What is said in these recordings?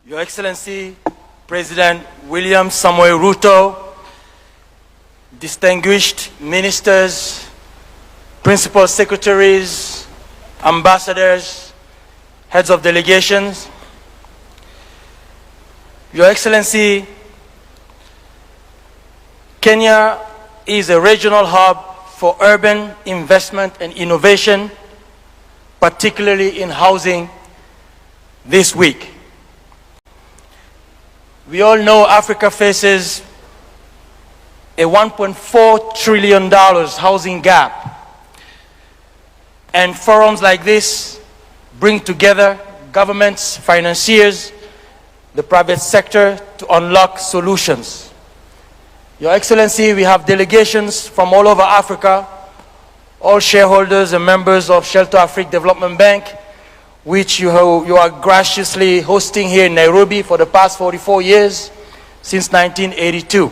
Your Excellency, President William Samoei Ruto, distinguished ministers, principal secretaries, ambassadors, heads of delegations. Your Excellency, Kenya is a regional hub for urban investment and innovation, particularly in housing this week. We all know Africa faces a $1.4 trillion housing gap. And forums like this bring together governments, financiers, the private sector to unlock solutions. Your Excellency, we have delegations from all over Africa, all shareholders and members of Shelter Afrique Development Bank, which you are graciously hosting here in Nairobi for the past 44 years, since 1982.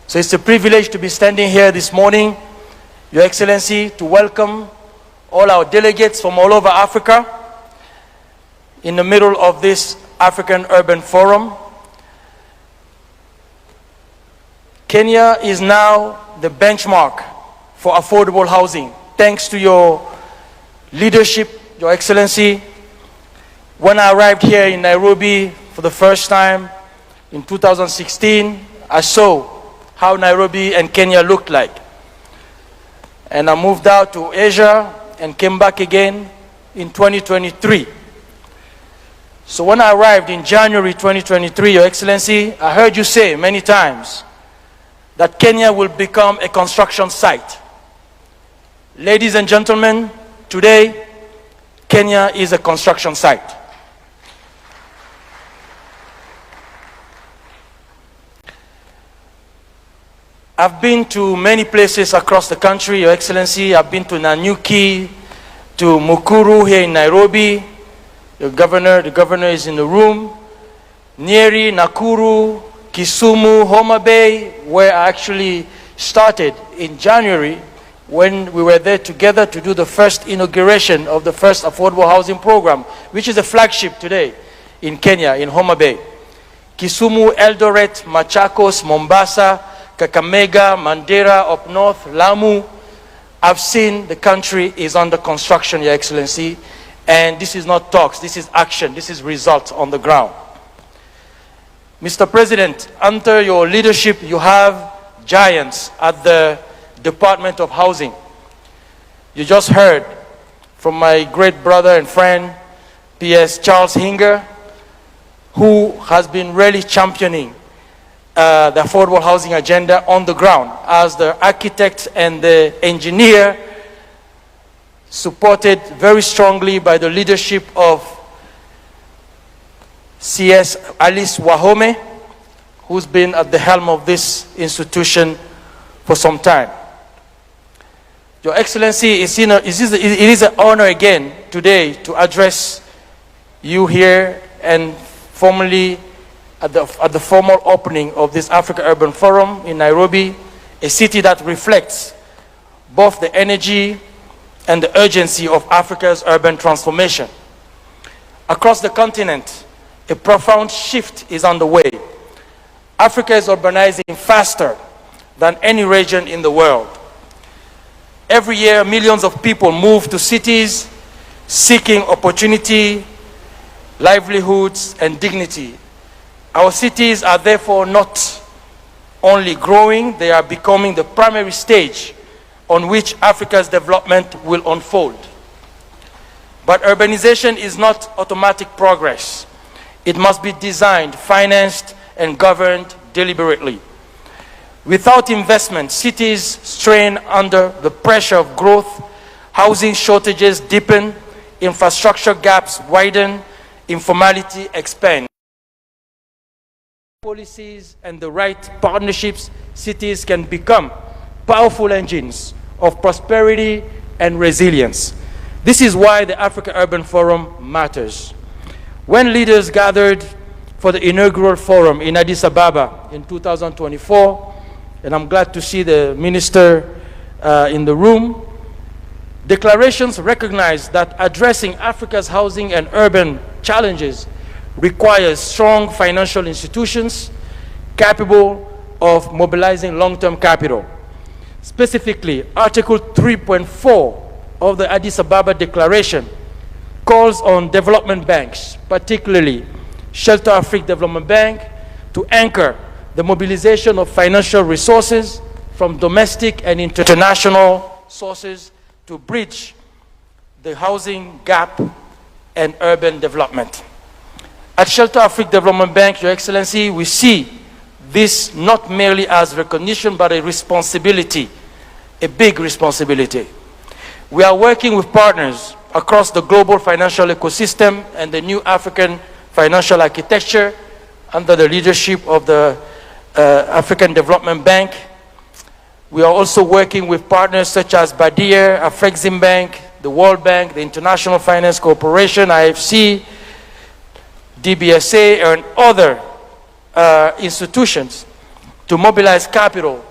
So it's a privilege to be standing here this morning, Your Excellency, to welcome all our delegates from all over Africa in the middle of this African Urban Forum. Kenya is now the benchmark for affordable housing. Thanks to your leadership, Your Excellency. When I arrived here in Nairobi for the first time in 2016, I saw how Nairobi and Kenya looked like. And I moved out to Asia and came back again in 2023. So when I arrived in January 2023, Your Excellency, I heard you say many times that Kenya will become a construction site. Ladies and gentlemen, today, Kenya is a construction site. I've been to many places across the country, Your Excellency. I've been to Nanyuki, to Mukuru here in Nairobi. The governor is in the room. Nyeri, Nakuru, Kisumu, Homa Bay, where I actually started in January when we were there together to do the first inauguration of the first affordable housing program, which is a flagship today in Kenya, in Homa Bay. Kisumu, Eldoret, Machakos, Mombasa, Kakamega, Mandera, up north, Lamu. I've seen the country is under construction, Your Excellency, and this is not talks, this is action, this is results on the ground. Mr. President, under your leadership, you have giants at the Department of Housing. You just heard from my great brother and friend, P.S. Charles Hinger, who has been really championing the affordable housing agenda on the ground as the architect and the engineer, supported very strongly by the leadership of CS Alice Wahome, who's been at the helm of this institution for some time. Your Excellency, it is an honor again today to address you here and formally at the formal opening of this Africa Urban Forum in Nairobi, a city that reflects both the energy and the urgency of Africa's urban transformation. Across the continent, a profound shift is underway. Africa is urbanizing faster than any region in the world. Every year, millions of people move to cities seeking opportunity, livelihoods, and dignity. Our cities are therefore not only growing, they are becoming the primary stage on which Africa's development will unfold. But urbanization is not automatic progress. It must be designed, financed, and governed deliberately. Without investment, cities strain under the pressure of growth, housing shortages deepen, infrastructure gaps widen, informality expands. Policies and the right partnerships, cities can become powerful engines of prosperity and resilience. This is why the Africa Urban Forum matters. When leaders gathered for the inaugural forum in Addis Ababa in 2024, and I'm glad to see the minister in the room, declarations recognized that addressing Africa's housing and urban challenges requires strong financial institutions capable of mobilizing long-term capital. Specifically, Article 3.4 of the Addis Ababa Declaration calls on development banks, particularly Shelter Afrique Development Bank, to anchor the mobilization of financial resources from domestic and international sources to bridge the housing gap and urban development. At Shelter Afrique Development Bank, Your Excellency, we see this not merely as recognition, but a responsibility, a big responsibility. We are working with partners across the global financial ecosystem and the new African financial architecture under the leadership of the African Development Bank. We are also working with partners such as Badir, Afrexim Bank, the World Bank, the International Finance Corporation, IFC, DBSA, and other institutions to mobilize capital,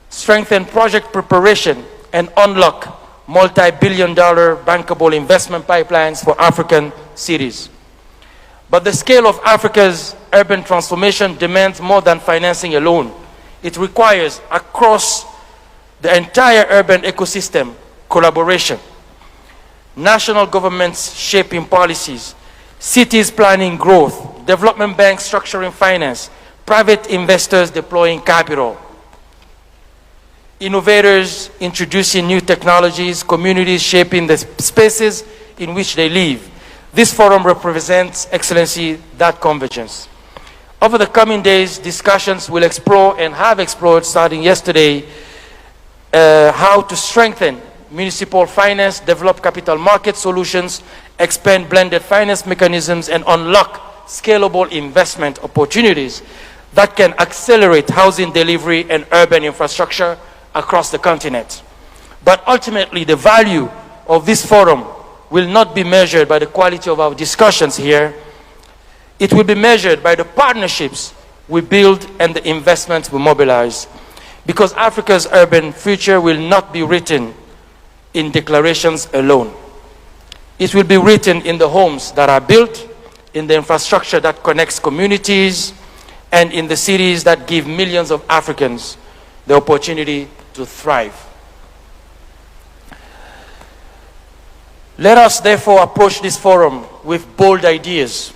strengthen project preparation, and unlock multi-billion-dollar bankable investment pipelines for African cities. But the scale of Africa's urban transformation demands more than financing alone. It requires, across the entire urban ecosystem, collaboration. National governments shaping policies, cities planning growth, development banks structuring finance, private investors deploying capital, innovators introducing new technologies, communities shaping the spaces in which they live. This forum represents, Excellency, that convergence. Over the coming days, discussions will explore and have explored, starting yesterday, how to strengthen municipal finance, develop capital market solutions, expand blended finance mechanisms, and unlock scalable investment opportunities that can accelerate housing delivery and urban infrastructure across the continent. But ultimately, the value of this forum will not be measured by the quality of our discussions here. It will be measured by the partnerships we build and the investments we mobilize. Because Africa's urban future will not be written in declarations alone. It will be written in the homes that are built, in the infrastructure that connects communities, and in the cities that give millions of Africans the opportunity to thrive. Let us therefore approach this forum with bold ideas,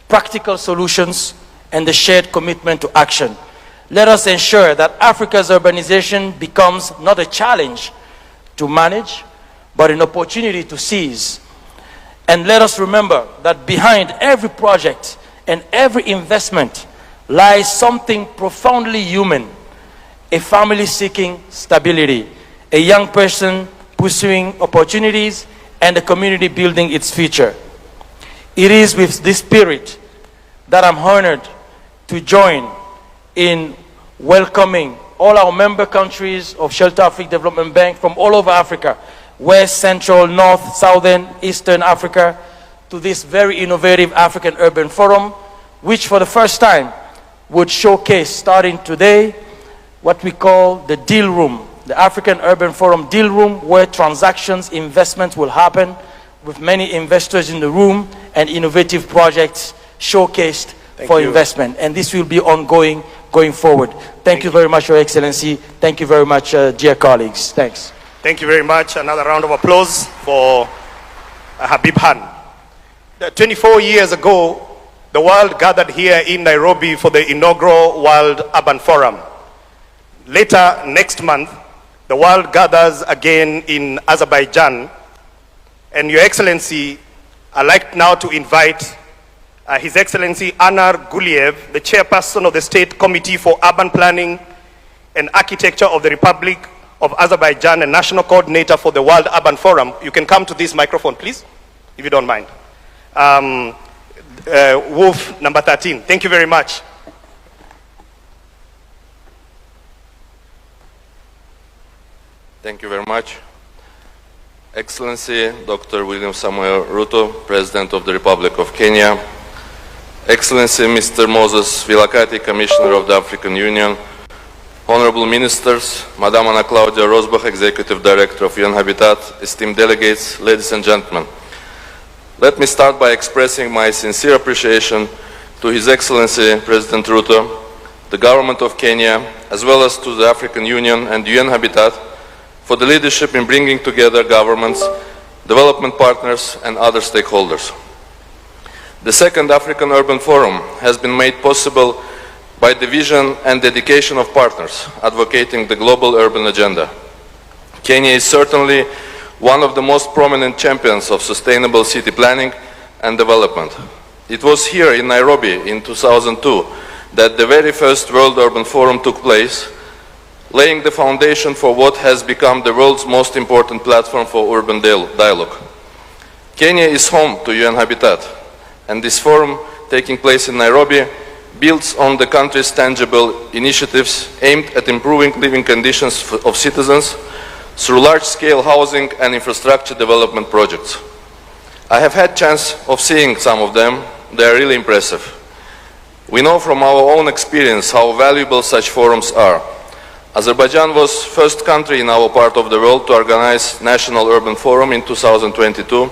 practical solutions, and the shared commitment to action. Let us ensure that Africa's urbanization becomes not a challenge to manage, but an opportunity to seize. And let us remember that behind every project and every investment lies something profoundly human, a family seeking stability, a young person pursuing opportunities, and a community building its future. It is with this spirit that I'm honored to join in welcoming all our member countries of Shelter Afrique Development Bank from all over Africa, West, Central, North, Southern, Eastern Africa, to this very innovative African Urban Forum, which for the first time would showcase, starting today, what we call the deal room, the African Urban Forum deal room, where transactions, investments will happen with many investors in the room and innovative projects showcased for investment. And this will be ongoing going forward. Thank you very much, Your Excellency. Thank you very much, dear colleagues. Thanks. Thank you very much. Another round of applause for Habib Han. 24 years ago, the world gathered here in Nairobi for the inaugural World Urban Forum. Later, next month, the world gathers again in Azerbaijan. And Your Excellency, I'd like now to invite His Excellency Anar Guliev, the chairperson of the State Committee for Urban Planning and Architecture of the Republic of Azerbaijan and National Coordinator for the World Urban Forum. You can come to this microphone, please, if you don't mind. Wolf, number 13. Thank you very much. Thank you very much. Excellency Dr. William Samuel Ruto, President of the Republic of Kenya, Excellency Mr. Moses Vilakati, Commissioner of the African Union, Honorable Ministers, Madam Ana Claudia Rosbach, Executive Director of UN Habitat, esteemed delegates, ladies and gentlemen. Let me start by expressing my sincere appreciation to His Excellency President Ruto, the government of Kenya, as well as to the African Union and UN Habitat for the leadership in bringing together governments, development partners and other stakeholders. The second African Urban Forum has been made possible by the vision and dedication of partners advocating the global urban agenda. Kenya is certainly one of the most prominent champions of sustainable city planning and development. It was here in Nairobi in 2002 that the very first World Urban Forum took place, laying the foundation for what has become the world's most important platform for urban dialogue. Kenya is home to UN Habitat, and this forum taking place in Nairobi builds on the country's tangible initiatives aimed at improving living conditions of citizens through large-scale housing and infrastructure development projects. I have had a chance of seeing some of them. They are really impressive. We know from our own experience how valuable such forums are. Azerbaijan was the first country in our part of the world to organize National Urban Forum in 2022.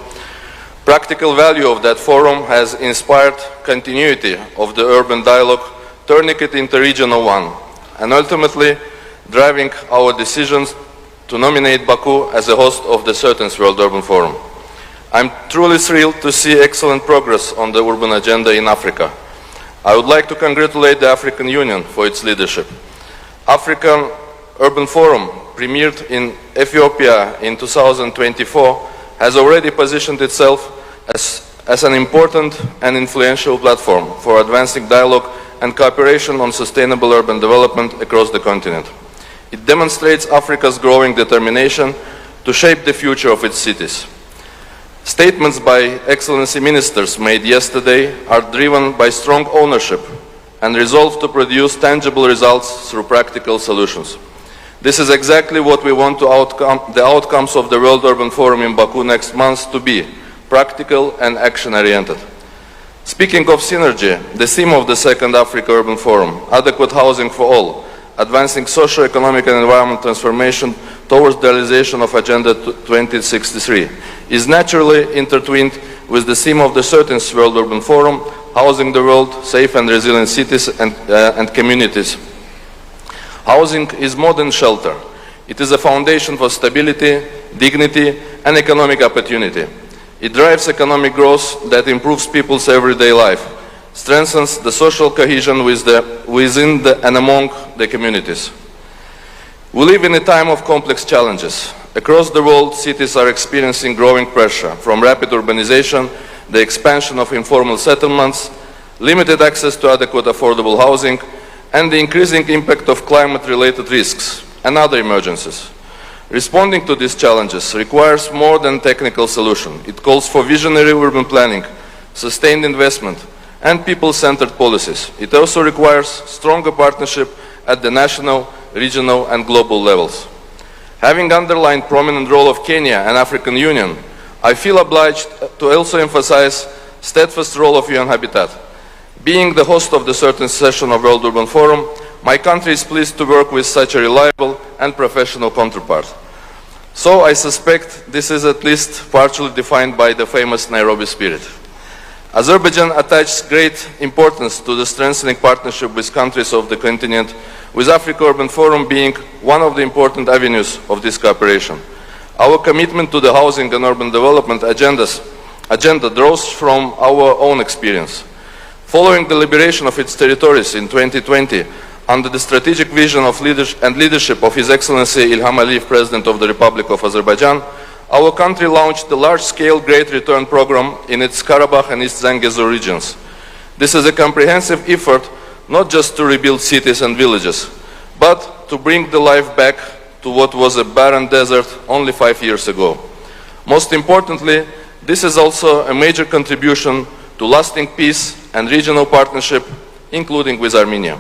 Practical value of that forum has inspired continuity of the urban dialogue, turning it into a regional one, and ultimately driving our decisions to nominate Baku as the host of the 13th World Urban Forum. I'm truly thrilled to see excellent progress on the urban agenda in Africa. I would like to congratulate the African Union for its leadership. African Urban Forum, premiered in Ethiopia in 2024, has already positioned itself as an important and influential platform for advancing dialogue and cooperation on sustainable urban development across the continent. It demonstrates Africa's growing determination to shape the future of its cities. Statements by Excellency Ministers made yesterday are driven by strong ownership and resolve to produce tangible results through practical solutions. This is exactly what we want the outcomes of the World Urban Forum in Baku next month to be: practical and action-oriented. Speaking of synergy, the theme of the second Africa Urban Forum, adequate housing for all, advancing socio-economic and environmental transformation towards the realization of Agenda 2063, is naturally intertwined with the theme of the 13th World Urban Forum, housing the world, safe and resilient cities and communities. Housing is more than shelter. It is a foundation for stability, dignity, and economic opportunity. It drives economic growth that improves people's everyday life, strengthens the social cohesion within and among the communities. We live in a time of complex challenges. Across the world, cities are experiencing growing pressure from rapid urbanization, the expansion of informal settlements, limited access to adequate affordable housing, and the increasing impact of climate-related risks and other emergencies. Responding to these challenges requires more than technical solution. It calls for visionary urban planning, sustained investment, and people-centered policies. It also requires stronger partnership at the national, regional, and global levels. Having underlined the prominent role of Kenya and African Union, I feel obliged to also emphasize the steadfast role of UN Habitat. Being the host of the 13th session of World Urban Forum, my country is pleased to work with such a reliable and professional counterpart. So I suspect this is at least partially defined by the famous Nairobi spirit. Azerbaijan attaches great importance to the strengthening partnership with countries of the continent, with Africa Urban Forum being one of the important avenues of this cooperation. Our commitment to the housing and urban development agenda draws from our own experience. Following the liberation of its territories in 2020, under the strategic vision of leadership of His Excellency Ilham Aliyev, President of the Republic of Azerbaijan, our country launched the large-scale Great Return program in its Karabakh and East Zangezur regions. This is a comprehensive effort not just to rebuild cities and villages, but to bring the life back to what was a barren desert only 5 years ago. Most importantly, this is also a major contribution to lasting peace and regional partnership, including with Armenia.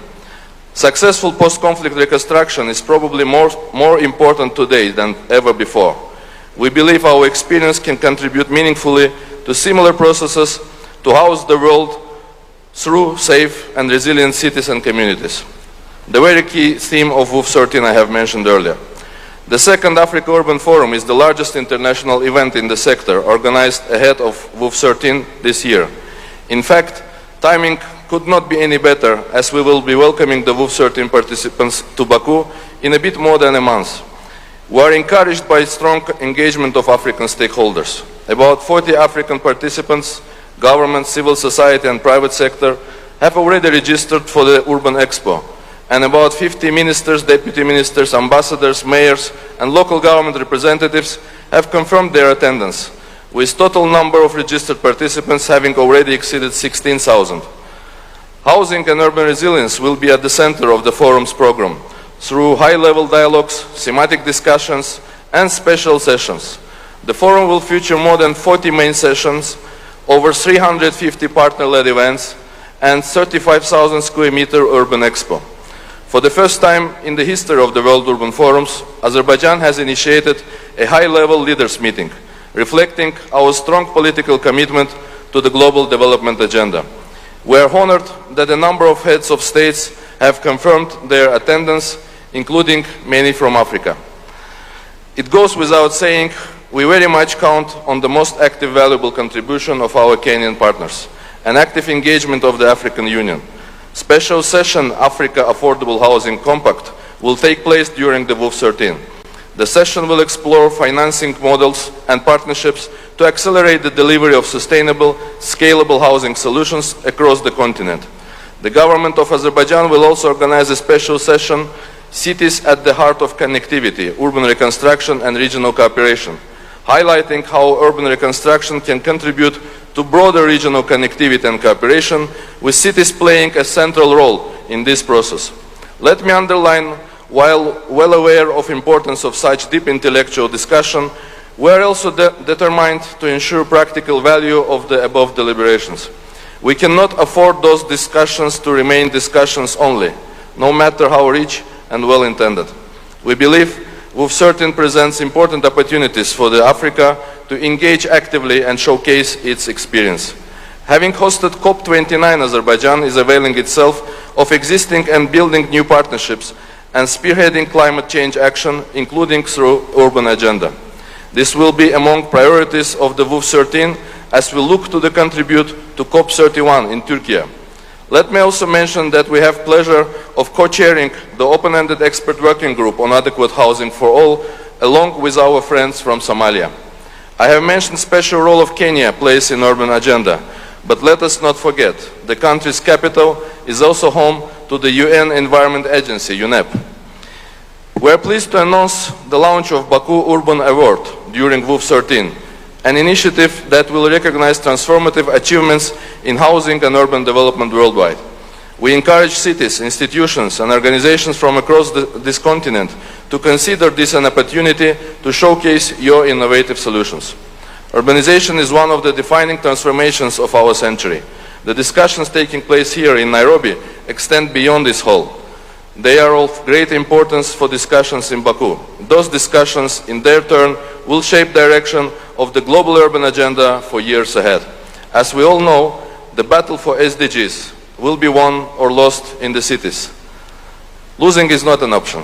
Successful post-conflict reconstruction is probably more important today than ever before. We believe our experience can contribute meaningfully to similar processes to house the world through safe and resilient cities and communities. The very key theme of WUF 13 I have mentioned earlier. The second Africa Urban Forum is the largest international event in the sector, organized ahead of WUF 13 this year. In fact, timing could not be any better, as we will be welcoming the WUF 13 participants to Baku in a bit more than a month. We are encouraged by strong engagement of African stakeholders. About 40 African participants, government, civil society and private sector have already registered for the Urban Expo, and about 50 ministers, deputy ministers, ambassadors, mayors and local government representatives have confirmed their attendance, with total number of registered participants having already exceeded 16,000. Housing and urban resilience will be at the center of the forum's program, through high-level dialogues, thematic discussions and special sessions. The forum will feature more than 40 main sessions, over 350 partner-led events and 35,000 square meter urban expo. For the first time in the history of the World Urban Forums, Azerbaijan has initiated a high-level leaders meeting, reflecting our strong political commitment to the global development agenda. We are honored that a number of heads of states have confirmed their attendance, including many from Africa. It goes without saying, we very much count on the most active, valuable contribution of our Kenyan partners, and active engagement of the African Union. Special session Africa Affordable Housing Compact will take place during the WUF 13. The session will explore financing models and partnerships to accelerate the delivery of sustainable, scalable housing solutions across the continent. The government of Azerbaijan will also organize a special session, Cities at the Heart of Connectivity, Urban Reconstruction and Regional Cooperation, highlighting how urban reconstruction can contribute to broader regional connectivity and cooperation, with cities playing a central role in this process. Let me underline, while well aware of the importance of such deep intellectual discussion, we are also determined to ensure practical value of the above deliberations. We cannot afford those discussions to remain discussions only, no matter how rich and well-intended. We believe WUF 13 presents important opportunities for Africa to engage actively and showcase its experience. Having hosted COP29, Azerbaijan is availing itself of existing and building new partnerships and spearheading climate change action, including through urban agenda. This will be among priorities of the WUF 13 as we look to contribute to COP31 in Turkey. Let me also mention that we have pleasure of co-chairing the open-ended expert working group on adequate housing for all, along with our friends from Somalia. I have mentioned the special role of Kenya plays in urban agenda, but let us not forget, the country's capital is also home to the UN Environment Agency, UNEP. We are pleased to announce the launch of Baku Urban Award during WUF 13, an initiative that will recognize transformative achievements in housing and urban development worldwide. We encourage cities, institutions and organizations from across this continent to consider this an opportunity to showcase your innovative solutions. Urbanization is one of the defining transformations of our century. The discussions taking place here in Nairobi extend beyond this hall. They are of great importance for discussions in Baku. Those discussions, in their turn, will shape direction of the global urban agenda for years ahead. As we all know, the battle for SDGs will be won or lost in the cities. Losing is not an option.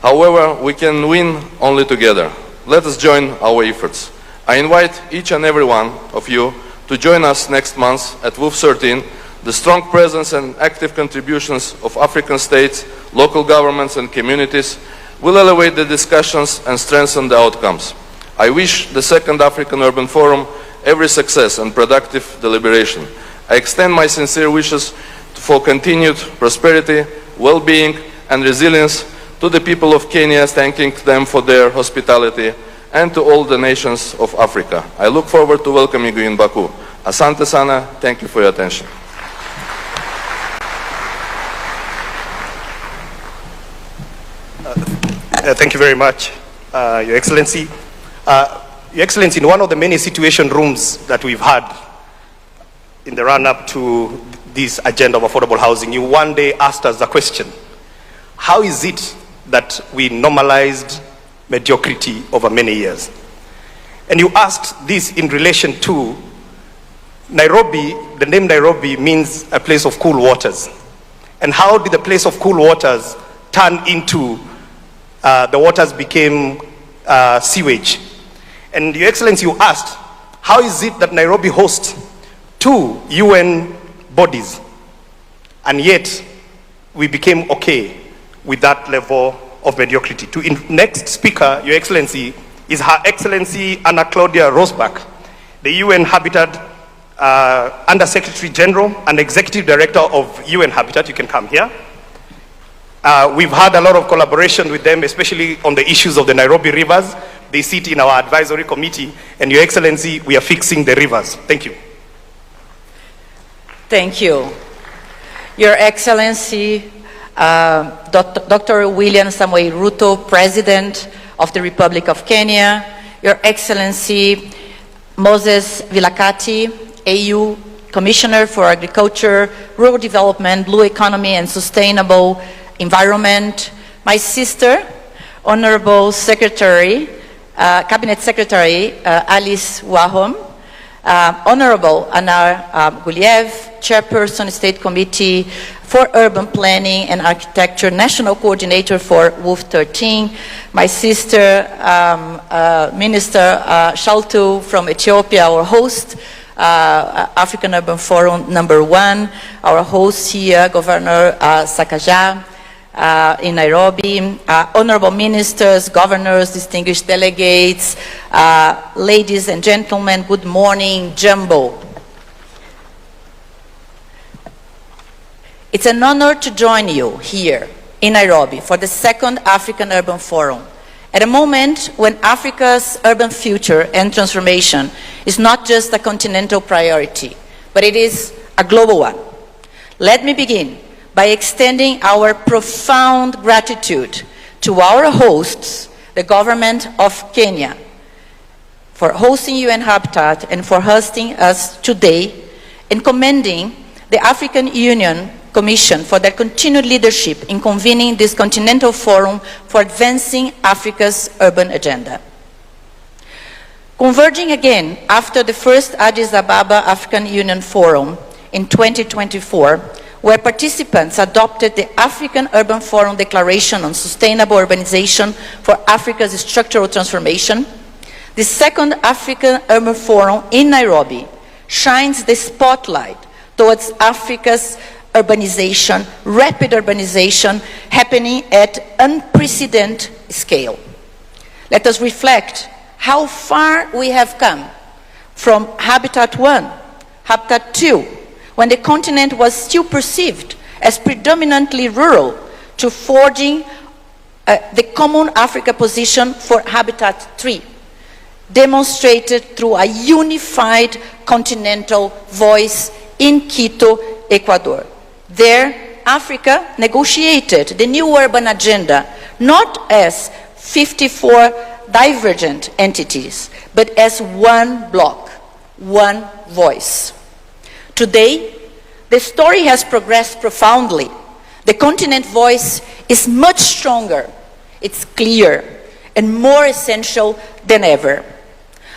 However, we can win only together. Let us join our efforts. I invite each and every one of you to join us next month at WUF 13. The strong presence and active contributions of African states, local governments and communities will elevate the discussions and strengthen the outcomes. I wish the second African Urban Forum every success and productive deliberation. I extend my sincere wishes for continued prosperity, well-being and resilience to the people of Kenya, thanking them for their hospitality, and to all the nations of Africa. I look forward to welcoming you in Baku. Asante sana, thank you for your attention. Thank you very much, Your Excellency. Your Excellency, in one of the many situation rooms that we've had in the run-up to this agenda of affordable housing, you one day asked us the question, how is it that we normalized mediocrity over many years? And you asked this in relation to Nairobi. The name Nairobi means a place of cool waters. And how did the place of cool waters turn into the waters became sewage. And Your Excellency, you asked, how is it that Nairobi hosts 2 UN bodies, and yet we became okay with that level of mediocrity? Next speaker, Your Excellency, is Her Excellency Anna Claudia Rosbach, the UN Habitat Under-Secretary General and Executive Director of UN Habitat. You can come here. We've had a lot of collaboration with them, especially on the issues of the Nairobi rivers. They sit in our advisory committee, and Your Excellency, we are fixing the rivers. Thank you. Thank you. Your Excellency, Dr. William Samoei Ruto, President of the Republic of Kenya, Your Excellency Moses Vilakati, AU Commissioner for Agriculture, Rural Development, Blue Economy and Sustainable Environment, my sister, Honorable Secretary, Cabinet Secretary Alice Wahom, Honorable Anar Guliev, Chairperson, State Committee for Urban Planning and Architecture, National Coordinator for WOOF 13, my sister, Minister Shaltu from Ethiopia, our host, African Urban Forum #1, our host here, Governor Sakaja, in Nairobi, honorable ministers, governors, distinguished delegates, ladies and gentlemen, good morning, Jumbo. It's an honor to join you here in Nairobi for the 2nd African Urban Forum, at a moment when Africa's urban future and transformation is not just a continental priority, but it is a global one. Let me begin by extending our profound gratitude to our hosts, the government of Kenya, for hosting UN Habitat and for hosting us today, and commending the African Union Commission for their continued leadership in convening this continental forum for advancing Africa's urban agenda. Converging again after the first Addis Ababa African Union Forum in 2024, where participants adopted the African Urban Forum Declaration on Sustainable Urbanization for Africa's Structural Transformation, the 2nd African Urban Forum in Nairobi shines the spotlight towards Africa's urbanization, rapid urbanization, happening at unprecedented scale. Let us reflect how far we have come from Habitat 1, Habitat 2, when the continent was still perceived as predominantly rural, to forging the common Africa position for Habitat 3, demonstrated through a unified continental voice in Quito, Ecuador. There, Africa negotiated the new urban agenda, not as 54 divergent entities, but as one bloc, one voice. Today, the story has progressed profoundly. The continent voice is much stronger, it's clear, and more essential than ever.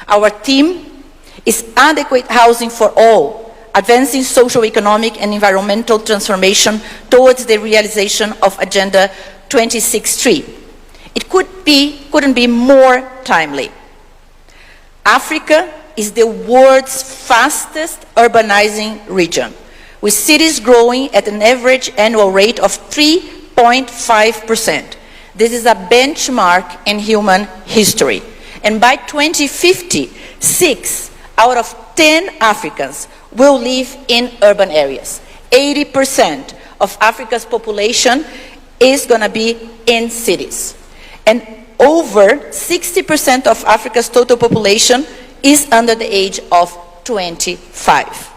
Our theme is adequate housing for all, advancing socio-economic and environmental transformation towards the realization of Agenda 2063. It couldn't be more timely. Africa is the world's fastest urbanizing region, with cities growing at an average annual rate of 3.5%. This is a benchmark in human history. And by 2050, 6 out of 10 Africans will live in urban areas. 80% of Africa's population is going to be in cities. And over 60% of Africa's total population is under the age of 25.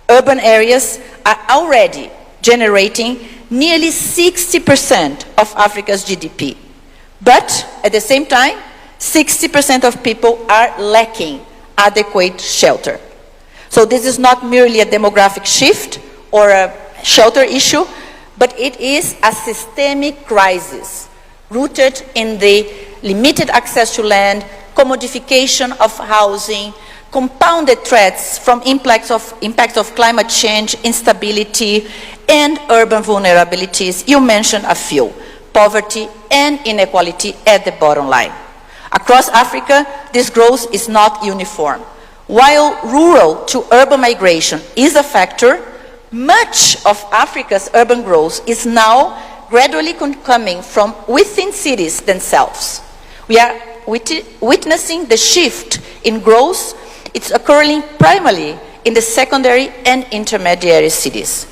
Urban areas are already generating nearly 60% of Africa's GDP. But at the same time, 60% of people are lacking adequate shelter. So this is not merely a demographic shift or a shelter issue, but it is a systemic crisis rooted in the limited access to land, commodification of housing, compounded threats from impacts of climate change, instability, and urban vulnerabilities. You mentioned a few. poverty, and inequality at the bottom line. Across Africa, this growth is not uniform. While rural to urban migration is a factor, much of Africa's urban growth is now gradually coming from within cities themselves. We are witnessing the shift in growth. It's occurring primarily in the secondary and intermediary cities.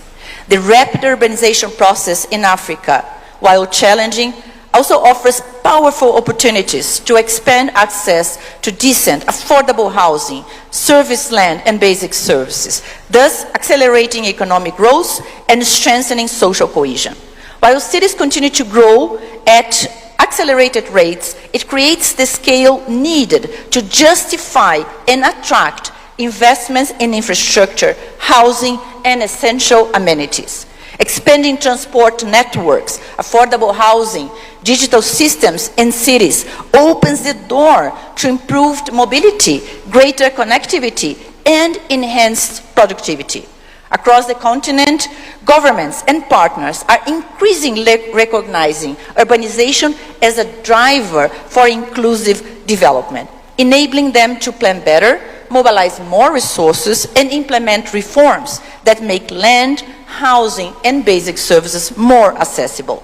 The rapid urbanization process in Africa, while challenging, also offers powerful opportunities to expand access to decent, affordable housing, service land, and basic services, thus accelerating economic growth and strengthening social cohesion. While cities continue to grow at accelerated rates, it creates the scale needed to justify and attract investments in infrastructure, housing, and essential amenities. Expanding transport networks, affordable housing, digital systems in cities opens the door to improved mobility, greater connectivity, and enhanced productivity. Across the continent, governments and partners are increasingly recognizing urbanization as a driver for inclusive development, enabling them to plan better, mobilize more resources, and implement reforms that make land, housing, and basic services more accessible.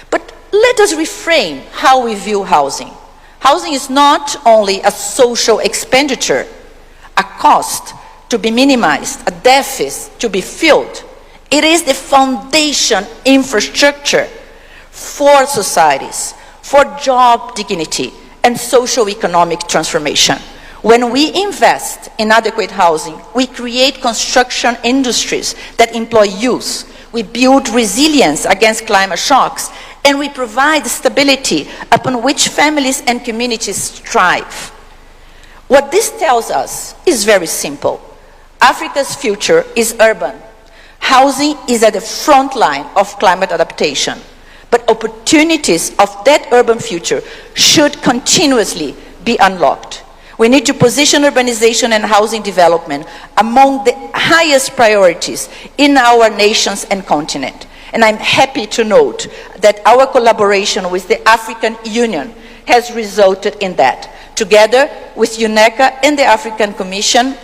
But let us reframe how we view housing. Housing is not only a social expenditure, a cost to be minimized, a deficit to be filled. It is the foundation infrastructure for societies, for job dignity, and socio-economic transformation. When we invest in adequate housing, we create construction industries that employ youth, we build resilience against climate shocks, and we provide stability upon which families and communities thrive. What this tells us is very simple. Africa's future is urban. Housing is at the front line of climate adaptation, but opportunities of that urban future should continuously be unlocked. We need to position urbanization and housing development among the highest priorities in our nations and continent. And I'm happy to note that our collaboration with the African Union has resulted in that. Together with UNECA and the African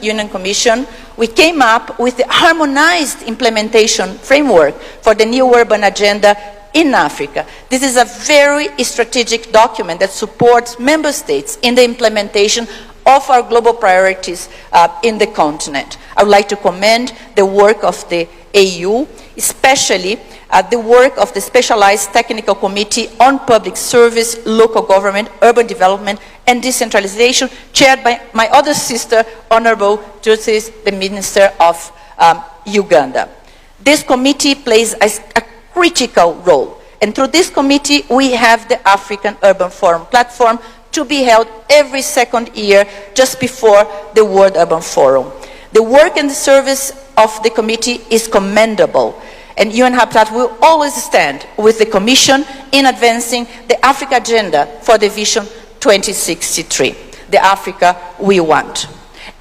Union Commission, we came up with the harmonized implementation framework for the new urban agenda in Africa. This is a very strategic document that supports member states in the implementation of our global priorities in the continent. I would like to commend the work of the AU, especially the work of the Specialized Technical Committee on Public Service, Local Government, Urban Development, and Decentralization, chaired by my other sister, Honorable Justice, the Minister of Uganda. This committee plays a critical role, and through this committee we have the African Urban Forum platform to be held every second year just before the World Urban Forum. The work and the service of the committee is commendable, and UN Habitat will always stand with the Commission in advancing the Africa Agenda for the Vision 2063, the Africa we want.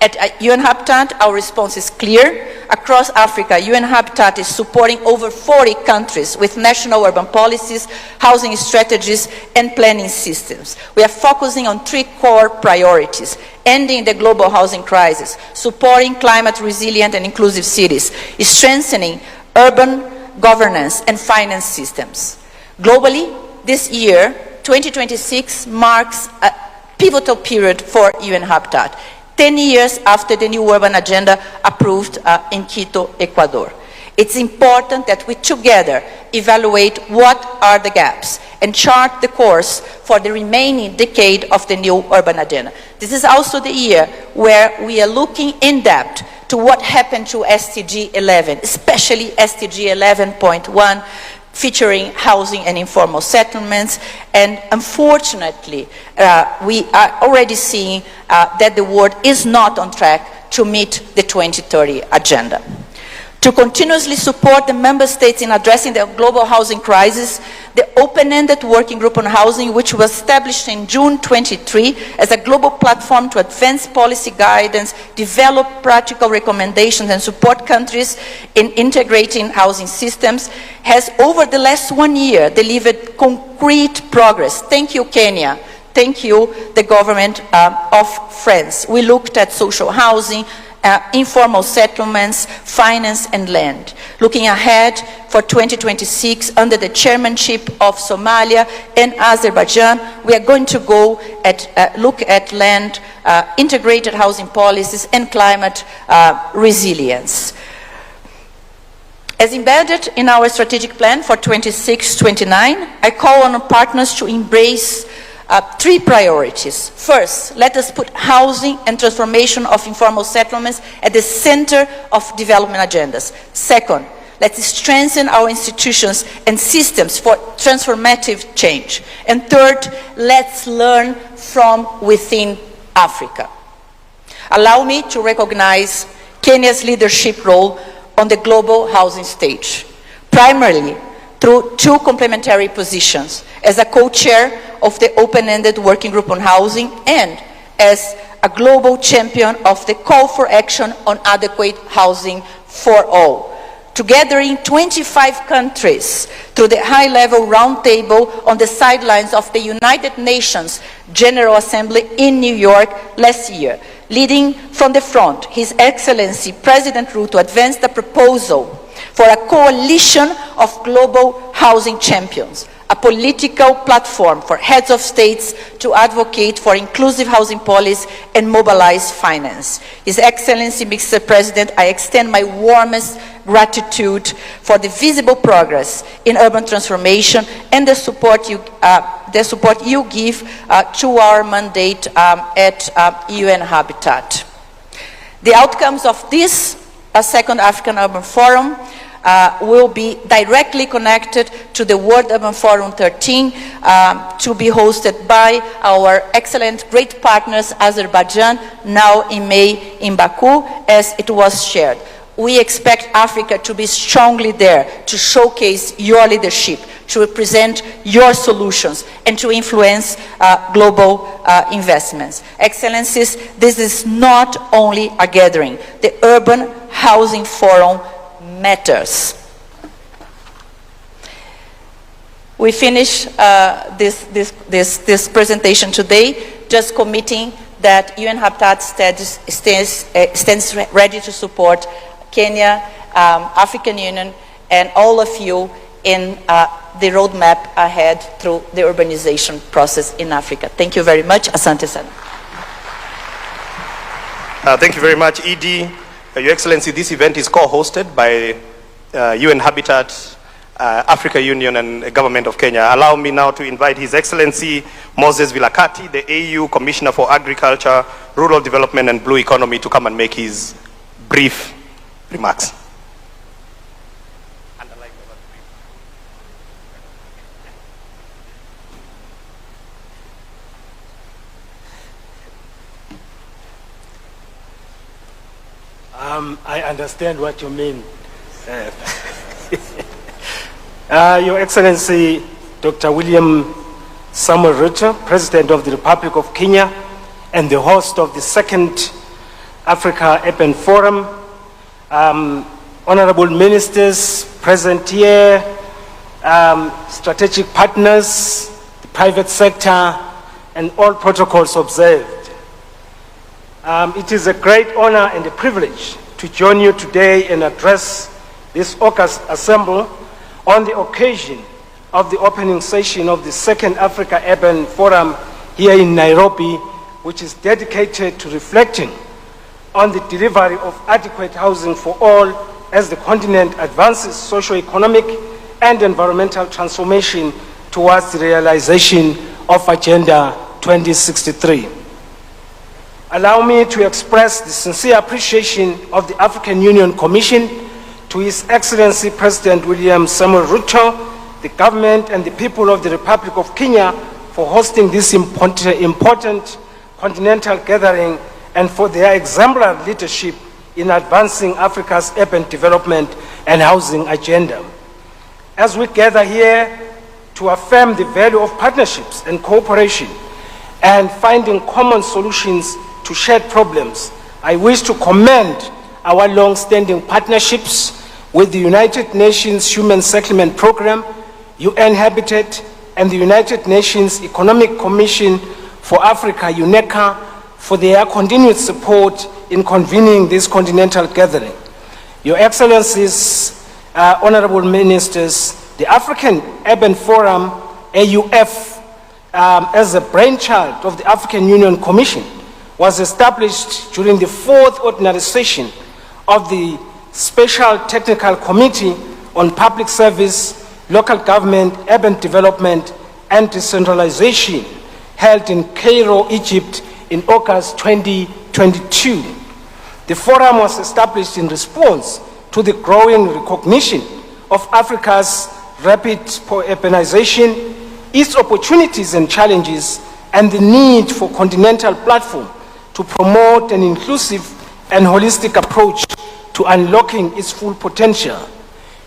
At UN Habitat, our response is clear. Across Africa, UN Habitat is supporting over 40 countries with national urban policies, housing strategies, and planning systems. We are focusing on 3 core priorities: ending the global housing crisis, supporting climate resilient and inclusive cities, strengthening urban governance and finance systems. Globally, this year, 2026, marks a pivotal period for UN Habitat. 10 years after the new urban agenda approved in Quito, Ecuador. It's important that we together evaluate what are the gaps and chart the course for the remaining decade of the new urban agenda. This is also the year where we are looking in depth to what happened to SDG 11, especially SDG 11.1, featuring housing and informal settlements. And unfortunately, we are already seeing that the world is not on track to meet the 2030 agenda. To continuously support the member states in addressing the global housing crisis, the open-ended working group on housing, which was established in June 23 as a global platform to advance policy guidance, develop practical recommendations and support countries in integrating housing systems, has over the last 1 year delivered concrete progress. Thank you, Kenya. Thank you, the government of France. We looked at social housing, informal settlements, finance and land. Looking ahead for 2026, under the chairmanship of Somalia and Azerbaijan, we are going to look at land, integrated housing policies and climate resilience. As embedded in our strategic plan for 26-29, I call on partners to embrace 3 priorities. First, let us put housing and transformation of informal settlements at the center of development agendas. Second, let's strengthen our institutions and systems for transformative change. And third, let's learn from within Africa. Allow me to recognize Kenya's leadership role on the global housing stage, primarily through 2 complementary positions, as a co-chair of the open-ended working group on housing and as a global champion of the call for action on adequate housing for all. Together in 25 countries through the high-level roundtable on the sidelines of the United Nations General Assembly in New York last year. Leading from the front, His Excellency President Ruto advanced a proposal for a coalition of global housing champions, a political platform for heads of states to advocate for inclusive housing policy and mobilize finance. His Excellency, Mr. President, I extend my warmest gratitude for the visible progress in urban transformation and the support you give to our mandate at UN Habitat. The outcomes of this second African Urban Forum will be directly connected to the World Urban Forum 13 to be hosted by our excellent great partners Azerbaijan now in May in Baku, as it was shared. We expect Africa to be strongly there to showcase your leadership, to represent your solutions and to influence global investments. Excellencies, this is not only a gathering. The Urban Housing Forum matters. We finish this presentation today just committing that UN Habitat stands ready to support Kenya, African Union, and all of you in the roadmap ahead through the urbanization process in Africa. Thank you very much. Asante sana. Thank you very much, Edie. Your Excellency, this event is co-hosted by UN Habitat, Africa Union, and Government of Kenya. Allow me now to invite His Excellency Moses Vilakati, the AU Commissioner for Agriculture, Rural Development, and Blue Economy, to come and make his brief remarks. I understand what you mean. Your Excellency, Dr. William Samuel Ruto, President of the Republic of Kenya, and the host of the second Africa Urban Forum, honorable ministers present here, strategic partners, the private sector, and all protocols observed. It is a great honor and a privilege to join you today and address this August Assembly on the occasion of the opening session of the second Africa Urban Forum here in Nairobi, which is dedicated to reflecting on the delivery of adequate housing for all as the continent advances socio-economic and environmental transformation towards the realization of Agenda 2063. Allow me to express the sincere appreciation of the African Union Commission to His Excellency President William Samuel Ruto, the government and the people of the Republic of Kenya for hosting this important continental gathering and for their exemplary leadership in advancing Africa's urban development and housing agenda. As we gather here to affirm the value of partnerships and cooperation and finding common solutions to shared problems, I wish to commend our long-standing partnerships with the United Nations Human Settlement Program, UN Habitat, and the United Nations Economic Commission for Africa, UNECA, for their continued support in convening this continental gathering. Your Excellencies, Honorable Ministers, the African Urban Forum, AUF, as a brainchild of the African Union Commission, was established during the 4th ordinary session of the Special Technical Committee on Public Service, Local Government, Urban Development, and Decentralization, held in Cairo, Egypt, in August 2022. The forum was established in response to the growing recognition of Africa's rapid urbanization, its opportunities and challenges, and the need for continental platform to promote an inclusive and holistic approach to unlocking its full potential.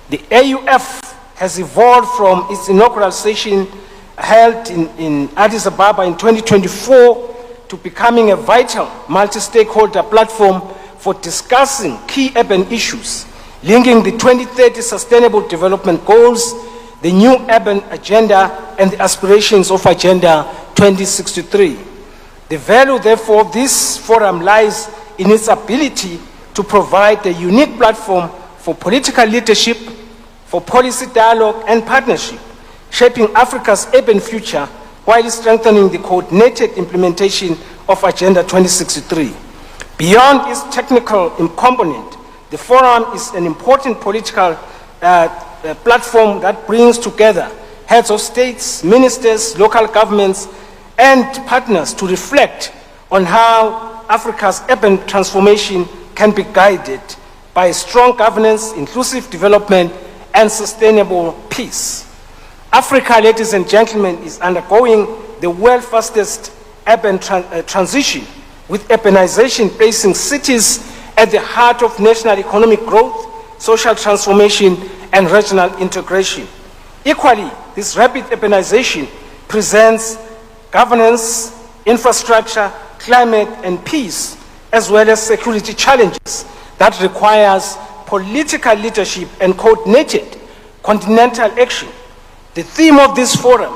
The AUF has evolved from its inaugural session held in Addis Ababa in 2024 to becoming a vital multi-stakeholder platform for discussing key urban issues, linking the 2030 Sustainable Development Goals, the new urban agenda, and the aspirations of Agenda 2063. The value, therefore, of this forum lies in its ability to provide a unique platform for political leadership, for policy dialogue and partnership, shaping Africa's urban future while strengthening the coordinated implementation of Agenda 2063. Beyond its technical component, the forum is an important political platform that brings together heads of states, ministers, local governments, and partners to reflect on how Africa's urban transformation can be guided by strong governance, inclusive development, and sustainable peace. Africa, ladies and gentlemen, is undergoing the world's fastest urban transition, with urbanization placing cities at the heart of national economic growth, social transformation, and regional integration. Equally, this rapid urbanization presents governance, infrastructure, climate, and peace, as well as security challenges that requires political leadership and coordinated continental action. The theme of this forum,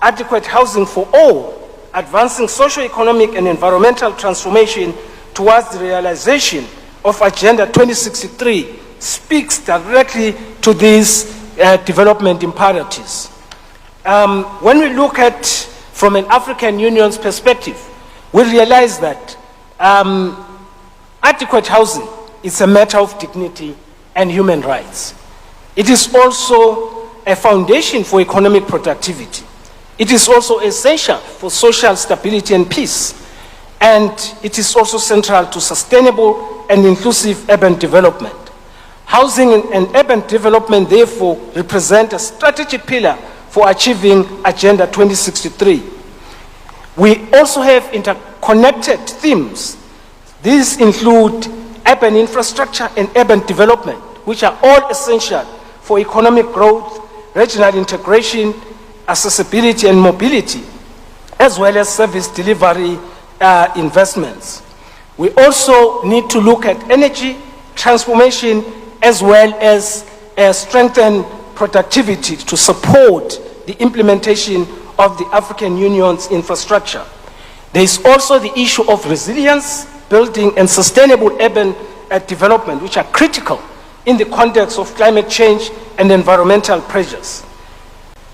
adequate housing for all, advancing socio-economic and environmental transformation towards the realization of Agenda 2063, speaks directly to these development imperatives. When we look at from an African Union's perspective, we realize that adequate housing is a matter of dignity and human rights. It is also a foundation for economic productivity. It is also essential for social stability and peace. And it is also central to sustainable and inclusive urban development. Housing and urban development, therefore, represent a strategic pillar for achieving Agenda 2063. We also have interconnected themes. These include urban infrastructure and urban development, which are all essential for economic growth, regional integration, accessibility and mobility, as well as service delivery investments. We also need to look at energy transformation as well as strengthen productivity to support the implementation of the African Union's infrastructure. There is also the issue of resilience, building, and sustainable urban development, which are critical in the context of climate change and environmental pressures.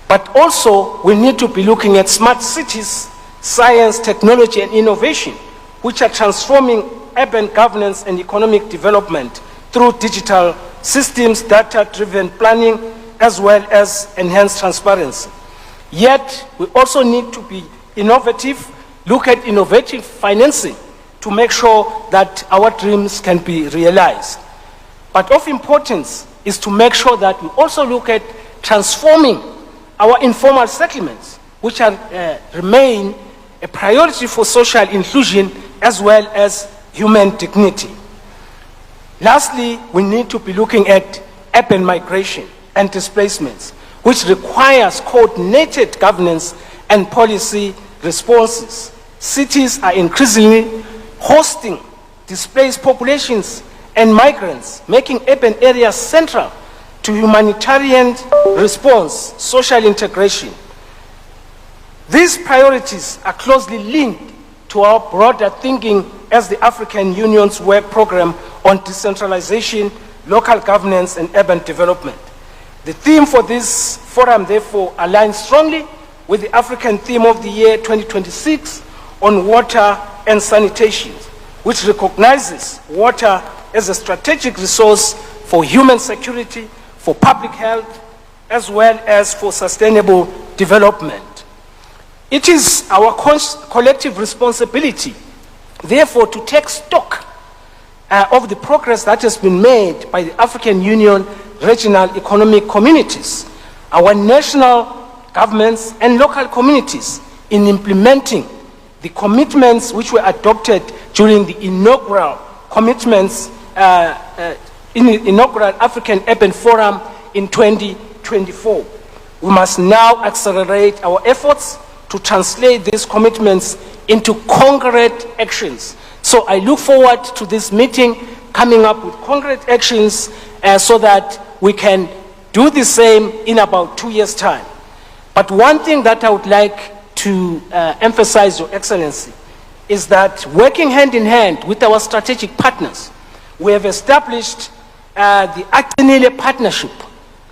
But also, we need to be looking at smart cities, science, technology, and innovation, which are transforming urban governance and economic development through digital systems, data-driven planning, as well as enhanced transparency. Yet, we also need to be innovative, look at innovative financing to make sure that our dreams can be realized. But of importance is to make sure that we also look at transforming our informal settlements, which remain a priority for social inclusion as well as human dignity. Lastly, we need to be looking at urban migration and displacements, which requires coordinated governance and policy responses. Cities are increasingly hosting displaced populations and migrants, making urban areas central to humanitarian response, social integration. These priorities are closely linked to our broader thinking as the African Union's work program on decentralization, local governance, and urban development. The theme for this forum, therefore, aligns strongly with the African theme of the year 2026 on water and sanitation, which recognizes water as a strategic resource for human security, for public health, as well as for sustainable development. It is our collective responsibility, therefore, to take stock of the progress that has been made by the African Union regional economic communities, our national governments and local communities in implementing the commitments which were adopted during the inaugural inaugural African Urban Forum in 2024. We must now accelerate our efforts to translate these commitments into concrete actions. So I look forward to this meeting coming up with concrete actions so that we can do the same in about 2 years' time. But one thing that I would like to emphasize, Your Excellency, is that working hand in hand with our strategic partners, we have established the Aqinile Partnership.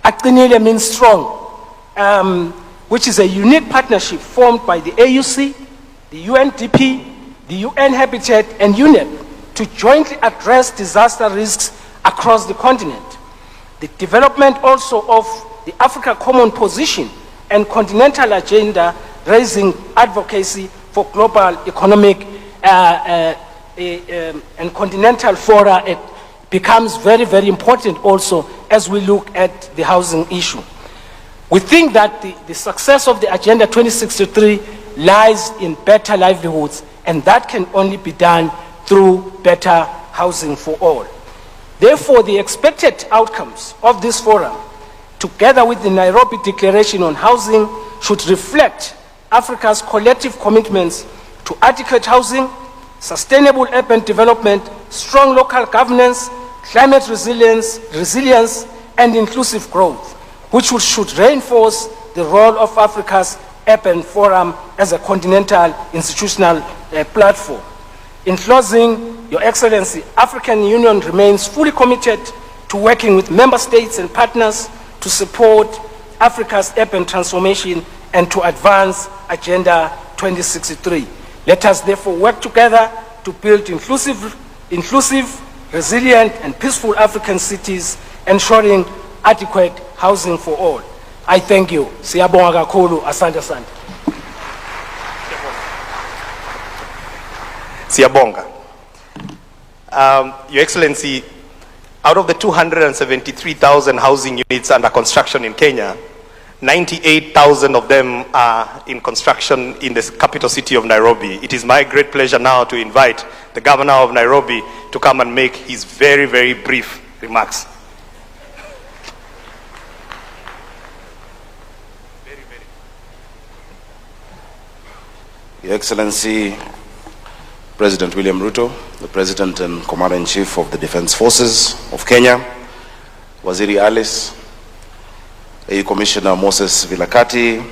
Aqinile means strong, which is a unique partnership formed by the AUC, the UNDP, the UN Habitat, and UNEP to jointly address disaster risks across the continent. The development also of the Africa Common Position and Continental Agenda, raising advocacy for global economic and continental fora, it becomes very, very important also as we look at the housing issue. We think that the success of the Agenda 2063 lies in better livelihoods, and that can only be done through better housing for all. Therefore, the expected outcomes of this forum, together with the Nairobi Declaration on Housing, should reflect Africa's collective commitments to adequate housing, sustainable urban development, strong local governance, climate resilience, and inclusive growth, which should reinforce the role of Africa's Urban Forum as a continental institutional platform. In closing, Your Excellency, African Union remains fully committed to working with member states and partners to support Africa's urban transformation and to advance Agenda 2063. Let us therefore work together to build inclusive, resilient, and peaceful African cities, ensuring adequate housing for all. I thank you. Siyabonga kakhulu. Asante asante. Siyabonga. Your Excellency, out of the 273,000 housing units under construction in Kenya, 98,000 of them are in construction in the capital city of Nairobi. It is my great pleasure now to invite the governor of Nairobi to come and make his very, very brief remarks. Your Excellency, President William Ruto, the President and Commander-in-Chief of the Defense Forces of Kenya, Waziri Alice, AU Commissioner Moses Vilakati,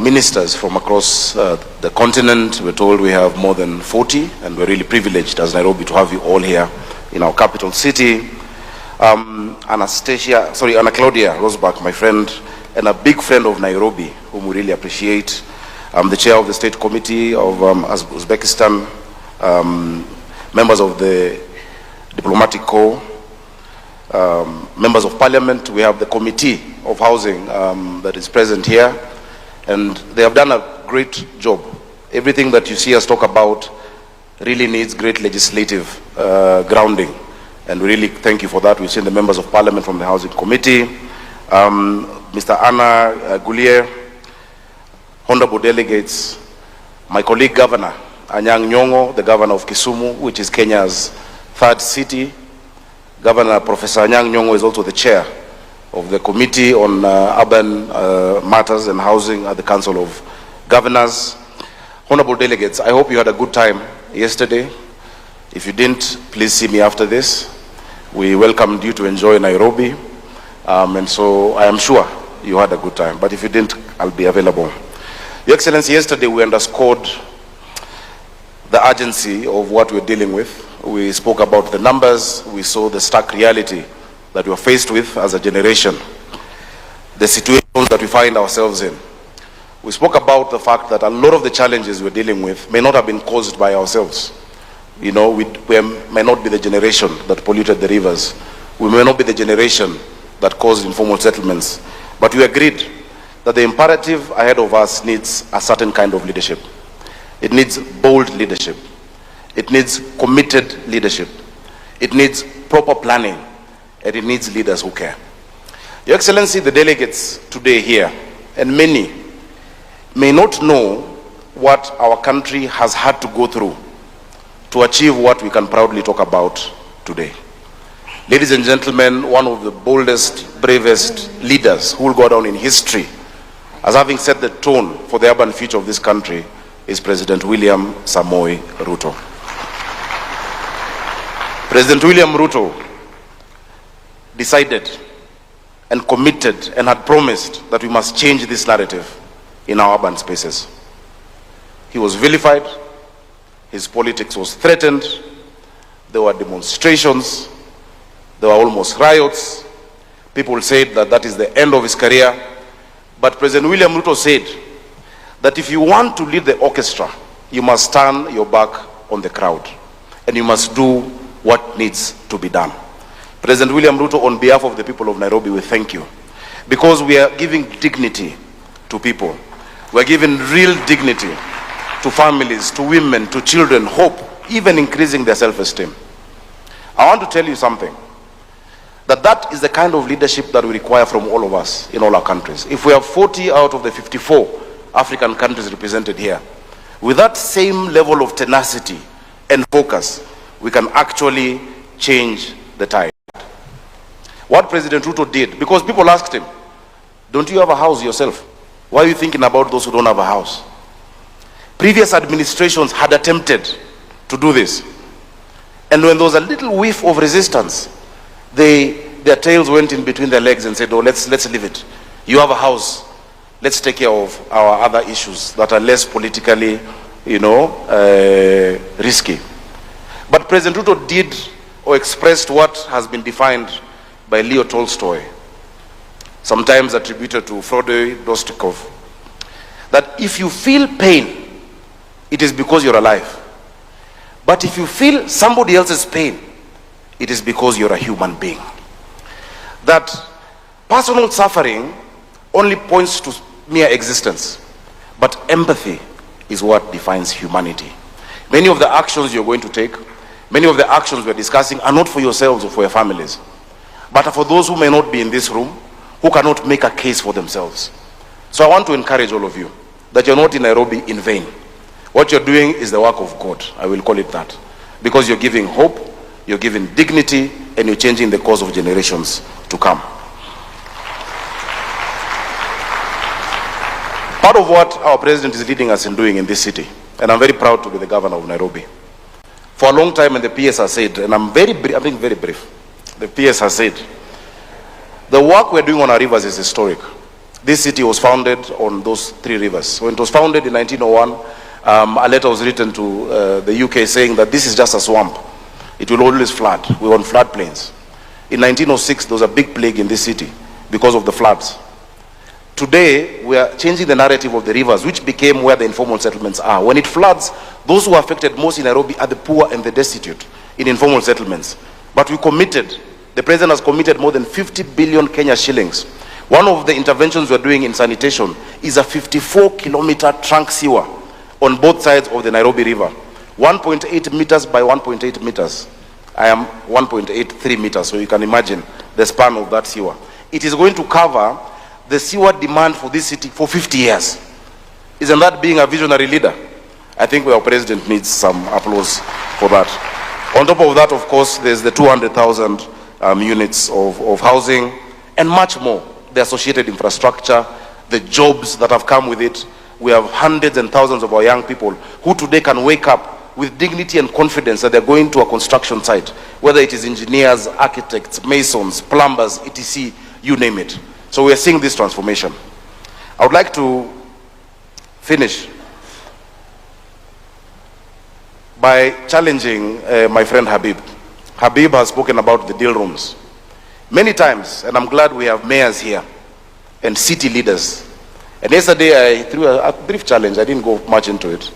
ministers from across the continent. We're told we have more than 40, and we're really privileged as Nairobi to have you all here in our capital city. Anna Claudia Rosbach, my friend, and a big friend of Nairobi, whom we really appreciate. The chair of the State Committee of Uzbekistan, members of the Diplomatic Corps, members of Parliament. We have the Committee of Housing that is present here, and they have done a great job. Everything that you see us talk about really needs great legislative grounding, and we really thank you for that. We've seen the members of Parliament from the Housing Committee, Mr. Anna Goulier, honorable delegates, my colleague Governor Anyang' Nyong'o, the governor of Kisumu, which is Kenya's third city, Governor Professor Anyang' Nyong'o is also the chair of the Committee on Urban Matters and Housing at the Council of Governors. Honorable delegates, I hope you had a good time yesterday. If you didn't, please see me after this. We welcomed you to enjoy Nairobi, and so I am sure you had a good time. But if you didn't, I'll be available. Your Excellency, yesterday we underscored the urgency of what we're dealing with. We spoke about the numbers. We saw the stark reality that we're faced with as a generation, the situations that we find ourselves in. We spoke about the fact that a lot of the challenges we're dealing with may not have been caused by ourselves. You know, we may not be the generation that polluted the rivers. We may not be the generation that caused informal settlements. But we agreed that the imperative ahead of us needs a certain kind of leadership. It needs bold leadership. It needs committed leadership. It needs proper planning. And it needs leaders who care. Your Excellency, the delegates today here, and many, may not know what our country has had to go through to achieve what we can proudly talk about today. Ladies and gentlemen, one of the boldest, bravest leaders who will go down in history as having set the tone for the urban future of this country is President William Samoei Ruto. President William Ruto decided and committed and had promised that we must change this narrative in our urban spaces. He was vilified, his politics was threatened, there were demonstrations, there were almost riots. People said that that is the end of his career. But President William Ruto said that if you want to lead the orchestra, you must turn your back on the crowd and you must do what needs to be done. President William Ruto, on behalf of the people of Nairobi, we thank you because we are giving dignity to people. We are giving real dignity to families, to women, to children, hope, even increasing their self-esteem. I want to tell you something, that is the kind of leadership that we require from all of us in all our countries. If we have 40 out of the 54 African countries represented here, with that same level of tenacity and focus, we can actually change the tide. What President Ruto did, because people asked him, don't you have a house yourself? Why are you thinking about those who don't have a house? Previous administrations had attempted to do this. And when there was a little whiff of resistance, their tails went in between their legs and said, oh, let's leave it. You have a house. Let's take care of our other issues that are less politically, risky. But President Ruto did or expressed what has been defined by Leo Tolstoy, sometimes attributed to Fyodor Dostoevsky, that if you feel pain, it is because you're alive. But if you feel somebody else's pain, it is because you're a human being. That personal suffering only points to mere existence, but empathy is what defines humanity. Many of the actions you're going to take, many of the actions we're discussing are not for yourselves or for your families, but are for those who may not be in this room, who cannot make a case for themselves. So I want to encourage all of you that you're not in Nairobi in vain. What you're doing is the work of God, I will call it that, because you're giving hope, you're giving dignity, and you're changing the course of generations to come. Part of what our president is leading us in doing in this city, and I'm very proud to be the governor of Nairobi. For a long time, and the PS has said, and I'm being very brief, the PS has said, the work we're doing on our rivers is historic. This city was founded on those 3 rivers. When it was founded in 1901, a letter was written to the UK saying that this is just a swamp. It will always flood. We're on floodplains. In 1906, there was a big plague in this city because of the floods. Today, we are changing the narrative of the rivers, which became where the informal settlements are. When it floods, those who are affected most in Nairobi are the poor and the destitute in informal settlements. But we committed, the president has committed more than 50 billion Kenya shillings. One of the interventions we're doing in sanitation is a 54-kilometer trunk sewer on both sides of the Nairobi River. 1.8 meters by 1.8 meters. I am 1.83 meters, so you can imagine the span of that sewer. It is going to cover the sewer demand for this city for 50 years. Isn't that being a visionary leader? I think our president needs some applause for that. On top of that, of course, there's the 200,000 units of housing, and much more. The associated infrastructure, the jobs that have come with it. We have hundreds and thousands of our young people who today can wake up with dignity and confidence that they're going to a construction site, whether it is engineers, architects, masons, plumbers, etc., you name it. So we are seeing this transformation. I would like to finish by challenging my friend Habib. Habib has spoken about the deal rooms many times, and I'm glad we have mayors here and city leaders. And yesterday I threw a brief challenge. I didn't go much into it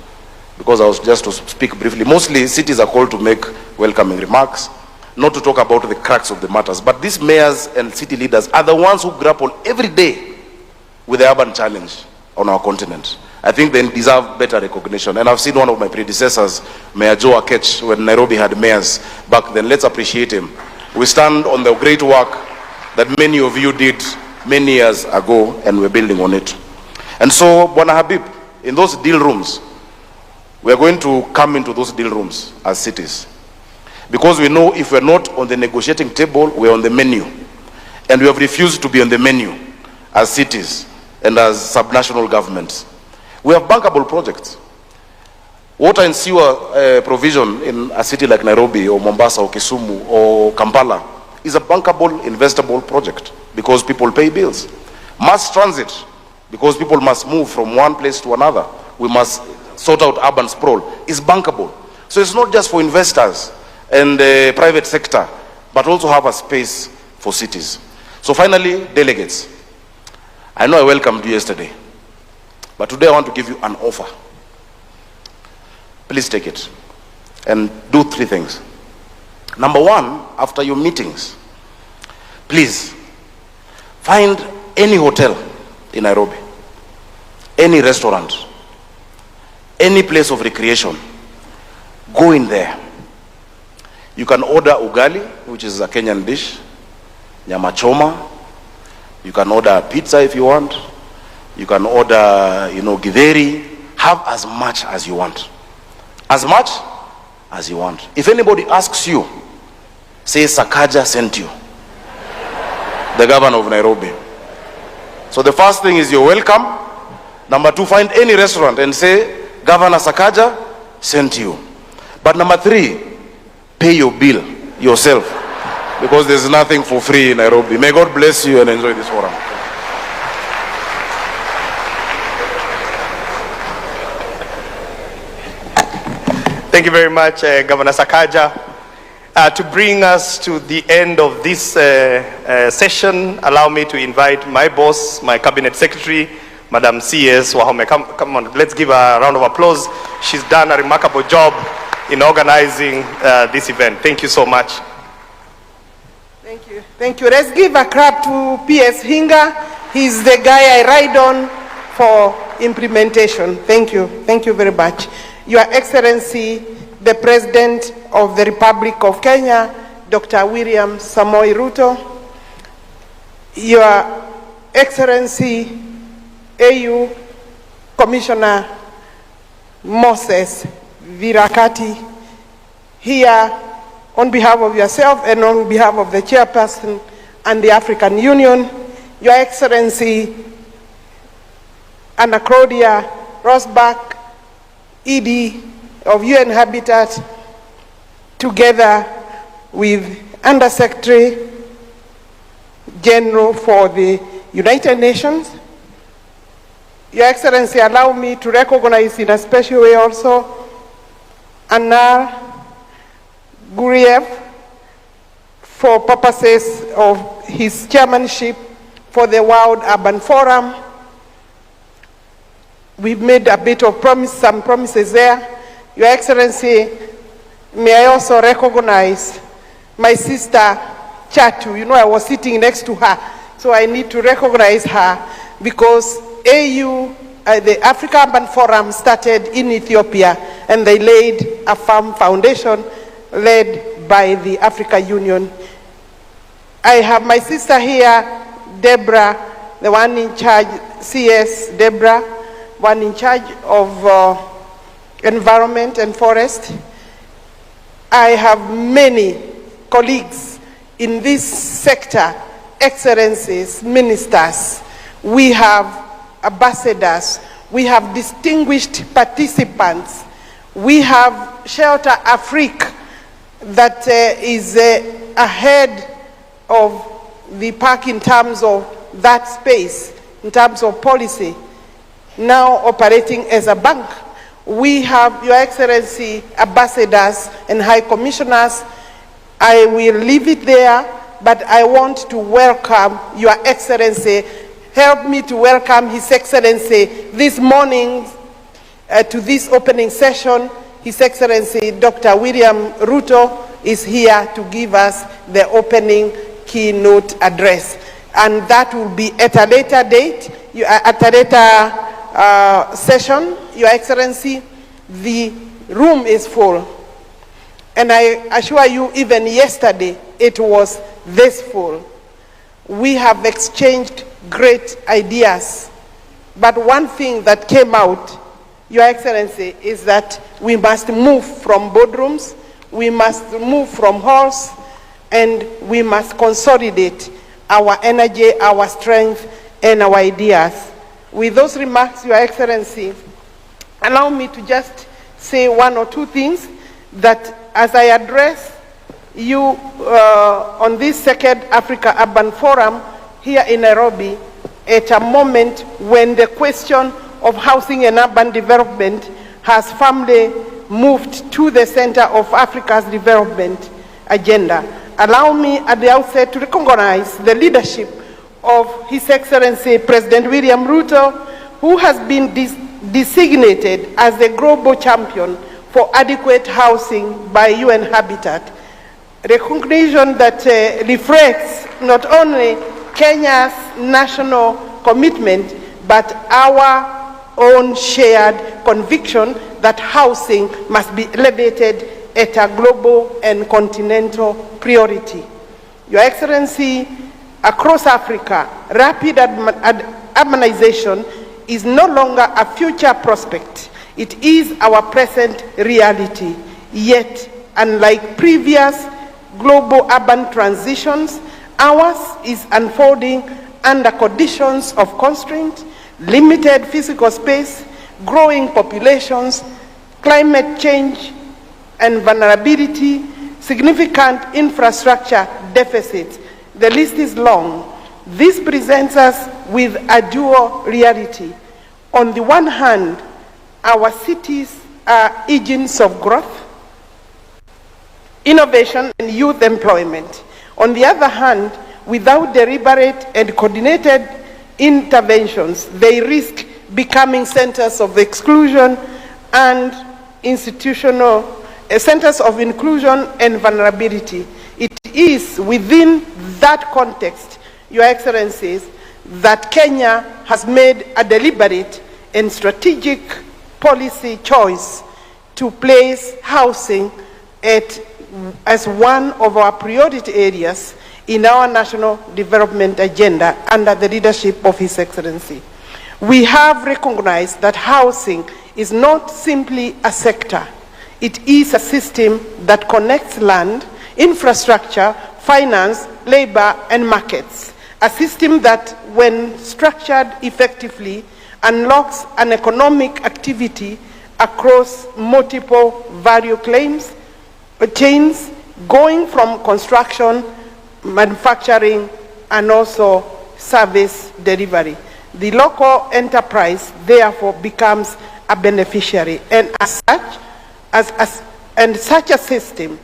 because I was just to speak briefly. Mostly cities are called to make welcoming remarks, not to talk about the cracks of the matters. But these mayors and city leaders are the ones who grapple every day with the urban challenge on our continent. I think they deserve better recognition. And I've seen one of my predecessors, Mayor Joe Akech, when Nairobi had mayors back then. Let's appreciate him. We stand on the great work that many of you did many years ago, and we're building on it. And so, Bwana Habib, in those deal rooms, we're going to come into those deal rooms as cities. Because we know if we're not on the negotiating table, we're on the menu. And we have refused to be on the menu as cities and as subnational governments. We have bankable projects. Water and sewer provision in a city like Nairobi or Mombasa or Kisumu or Kampala is a bankable, investable project because people pay bills. Mass transit, because people must move from one place to another. We must sort out urban sprawl, is bankable. So it's not just for investors and the private sector, but also have a space for cities. So finally, delegates. I know I welcomed you yesterday, but today I want to give you an offer. Please take it and do 3 things. Number 1, after your meetings, please find any hotel in Nairobi, any restaurant, any place of recreation. Go in there. You can order ugali, which is a Kenyan dish, nyama choma. You can order pizza if you want. You can order, githeri. Have as much as you want. As much as you want. If anybody asks you, say Sakaja sent you. The governor of Nairobi. So the first thing is you're welcome. Number 2, find any restaurant and say, Governor Sakaja sent you. But number 3, pay your bill yourself. Because there's nothing for free in Nairobi. May God bless you and enjoy this forum. Thank you very much, Governor Sakaja. To bring us to the end of this session, allow me to invite my boss, my cabinet secretary, Madam C.S. Wahome. Come on, let's give her a round of applause. She's done a remarkable job in organizing this event. Thank you so much. Thank you. Thank you. Let's give a clap to P.S. Hinga. He's the guy I ride on for implementation. Thank you. Thank you very much. Your Excellency, the President of the Republic of Kenya, Dr. William Samoei Ruto, Your Excellency, AU Commissioner Moses Virakati, here on behalf of yourself and on behalf of the Chairperson and the African Union, Your Excellency Anna Claudia Rosbach, ED of UN Habitat, together with Undersecretary General for the United Nations. Your Excellency, allow me to recognize in a special way also Anar Guriev for purposes of his chairmanship for the World Urban Forum. We've made a bit of some promises there. Your Excellency, may I also recognize my sister Chatu. I was sitting next to her, so I need to recognize her because AU, the Africa Urban Forum, started in Ethiopia, and they laid a firm foundation led by the African Union. I have my sister here, Deborah, the one in charge, CS Deborah, one in charge of environment and forest. I have many colleagues in this sector, excellencies, ministers, we have ambassadors, we have distinguished participants, we have Shelter Afrique that is ahead of the park in terms of that space, in terms of policy, now operating as a bank. We have, Your Excellency, ambassadors and high commissioners. I will leave it there, but I want to welcome Your Excellency. Help me to welcome His Excellency this morning to this opening session. His Excellency Dr. William Ruto is here to give us the opening keynote address. And that will be at a later date, at a later session. Your Excellency, the room is full. And I assure you, even yesterday, it was this full. We have exchanged great ideas. But one thing that came out, Your Excellency, is that we must move from boardrooms, we must move from halls, and we must consolidate our energy, our strength, and our ideas. With those remarks, Your Excellency, allow me to just say one or two things that as I address you on this second Africa Urban Forum here in Nairobi, at a moment when the question of housing and urban development has firmly moved to the center of Africa's development agenda. Allow me at the outset to recognize the leadership of His Excellency President William Ruto, who has been designated as the global champion for adequate housing by UN Habitat. Recognition that reflects not only Kenya's national commitment, but our own shared conviction that housing must be elevated at a global and continental priority. Your Excellency, across Africa, rapid urbanization is no longer a future prospect. It is our present reality. Yet, unlike previous global urban transitions, ours is unfolding under conditions of constraint, limited physical space, growing populations, climate change and vulnerability, significant infrastructure deficits. The list is long. This presents us with a dual reality. On the one hand, our cities are engines of growth, innovation, and youth employment. On the other hand, without deliberate and coordinated interventions, they risk becoming centers of exclusion and institutional centers of inclusion and vulnerability. It is within that context, Your Excellencies, that Kenya has made a deliberate and strategic policy choice to place housing as one of our priority areas in our national development agenda under the leadership of His Excellency. We have recognized that housing is not simply a sector. It is a system that connects land, infrastructure, finance, labor, and markets. A system that, when structured effectively, unlocks an economic activity across multiple value chains, going from construction, manufacturing, and also service delivery. The local enterprise, therefore, becomes a beneficiary, and such a system,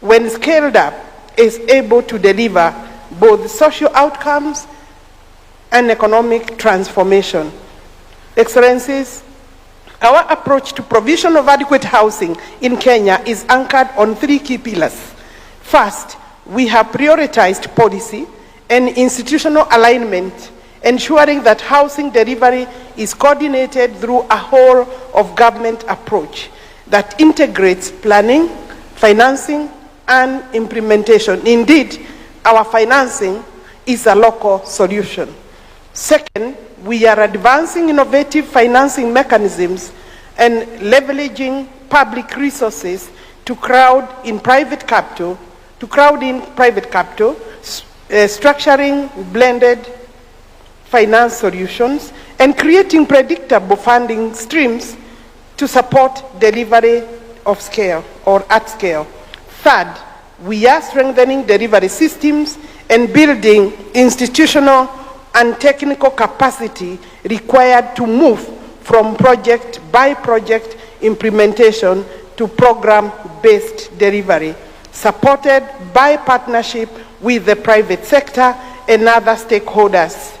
when scaled up, is able to deliver both social outcomes and economic transformation. Excellencies, our approach to provision of adequate housing in Kenya is anchored on three key pillars. First, we have prioritized policy and institutional alignment, ensuring that housing delivery is coordinated through a whole of government approach that integrates planning, financing, and implementation. Indeed, our financing is a local solution. Second, we are advancing innovative financing mechanisms and leveraging public resources to crowd in private capital to crowd in private capital, structuring blended finance solutions, and creating predictable funding streams to support delivery of scale or at scale. Third, we are strengthening delivery systems and building institutional and technical capacity required to move from project by project implementation to program-based delivery, supported by partnership with the private sector and other stakeholders.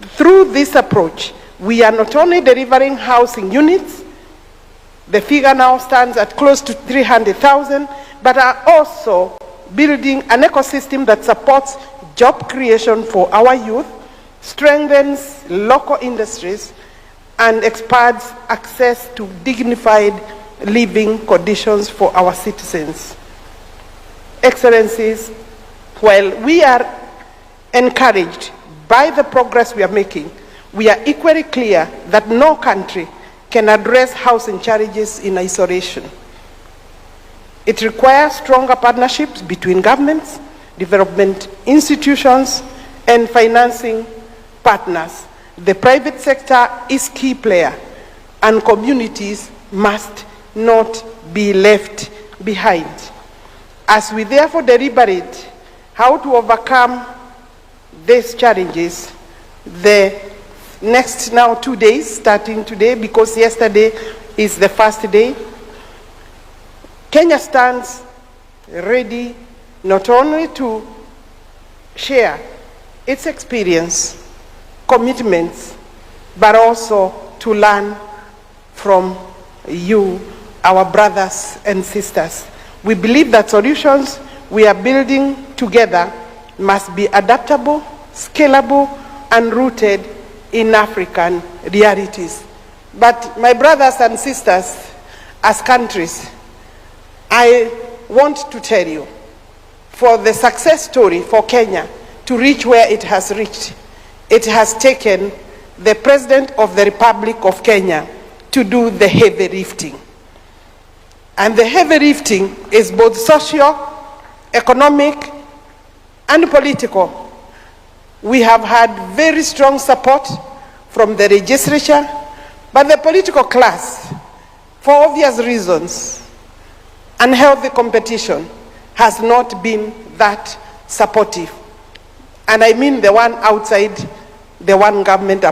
Through this approach, we are not only delivering housing units, the figure now stands at close to 300,000, but are also building an ecosystem that supports job creation for our youth, strengthens local industries, and expands access to dignified living conditions for our citizens. Excellencies, while we are encouraged by the progress we are making, we are equally clear that no country can address housing challenges in isolation. It requires stronger partnerships between governments, development institutions, and financing partners. The private sector is key player, and communities must not be left behind. As we therefore deliberate how to overcome these challenges, the next now 2 days, starting today, because yesterday is the first day, Kenya stands ready not only to share its experience, commitments, but also to learn from you, our brothers and sisters. We believe that solutions we are building together must be adaptable, scalable, and rooted in African realities. But my brothers and sisters, as countries, I want to tell you, for the success story for Kenya to reach where it has reached, it has taken the President of the Republic of Kenya to do the heavy lifting. And the heavy lifting is both socio-economic and political. We have had very strong support from the legislature, but the political class, for obvious reasons, unhealthy competition, has not been that supportive. And I mean the one outside the one government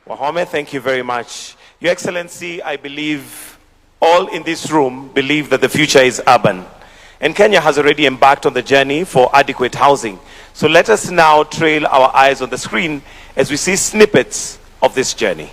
Wahome, thank you very much. Your Excellency, I believe all in this room believe that the future is urban. And Kenya has already embarked on the journey for adequate housing. So let us now trail our eyes on the screen as we see snippets of this journey.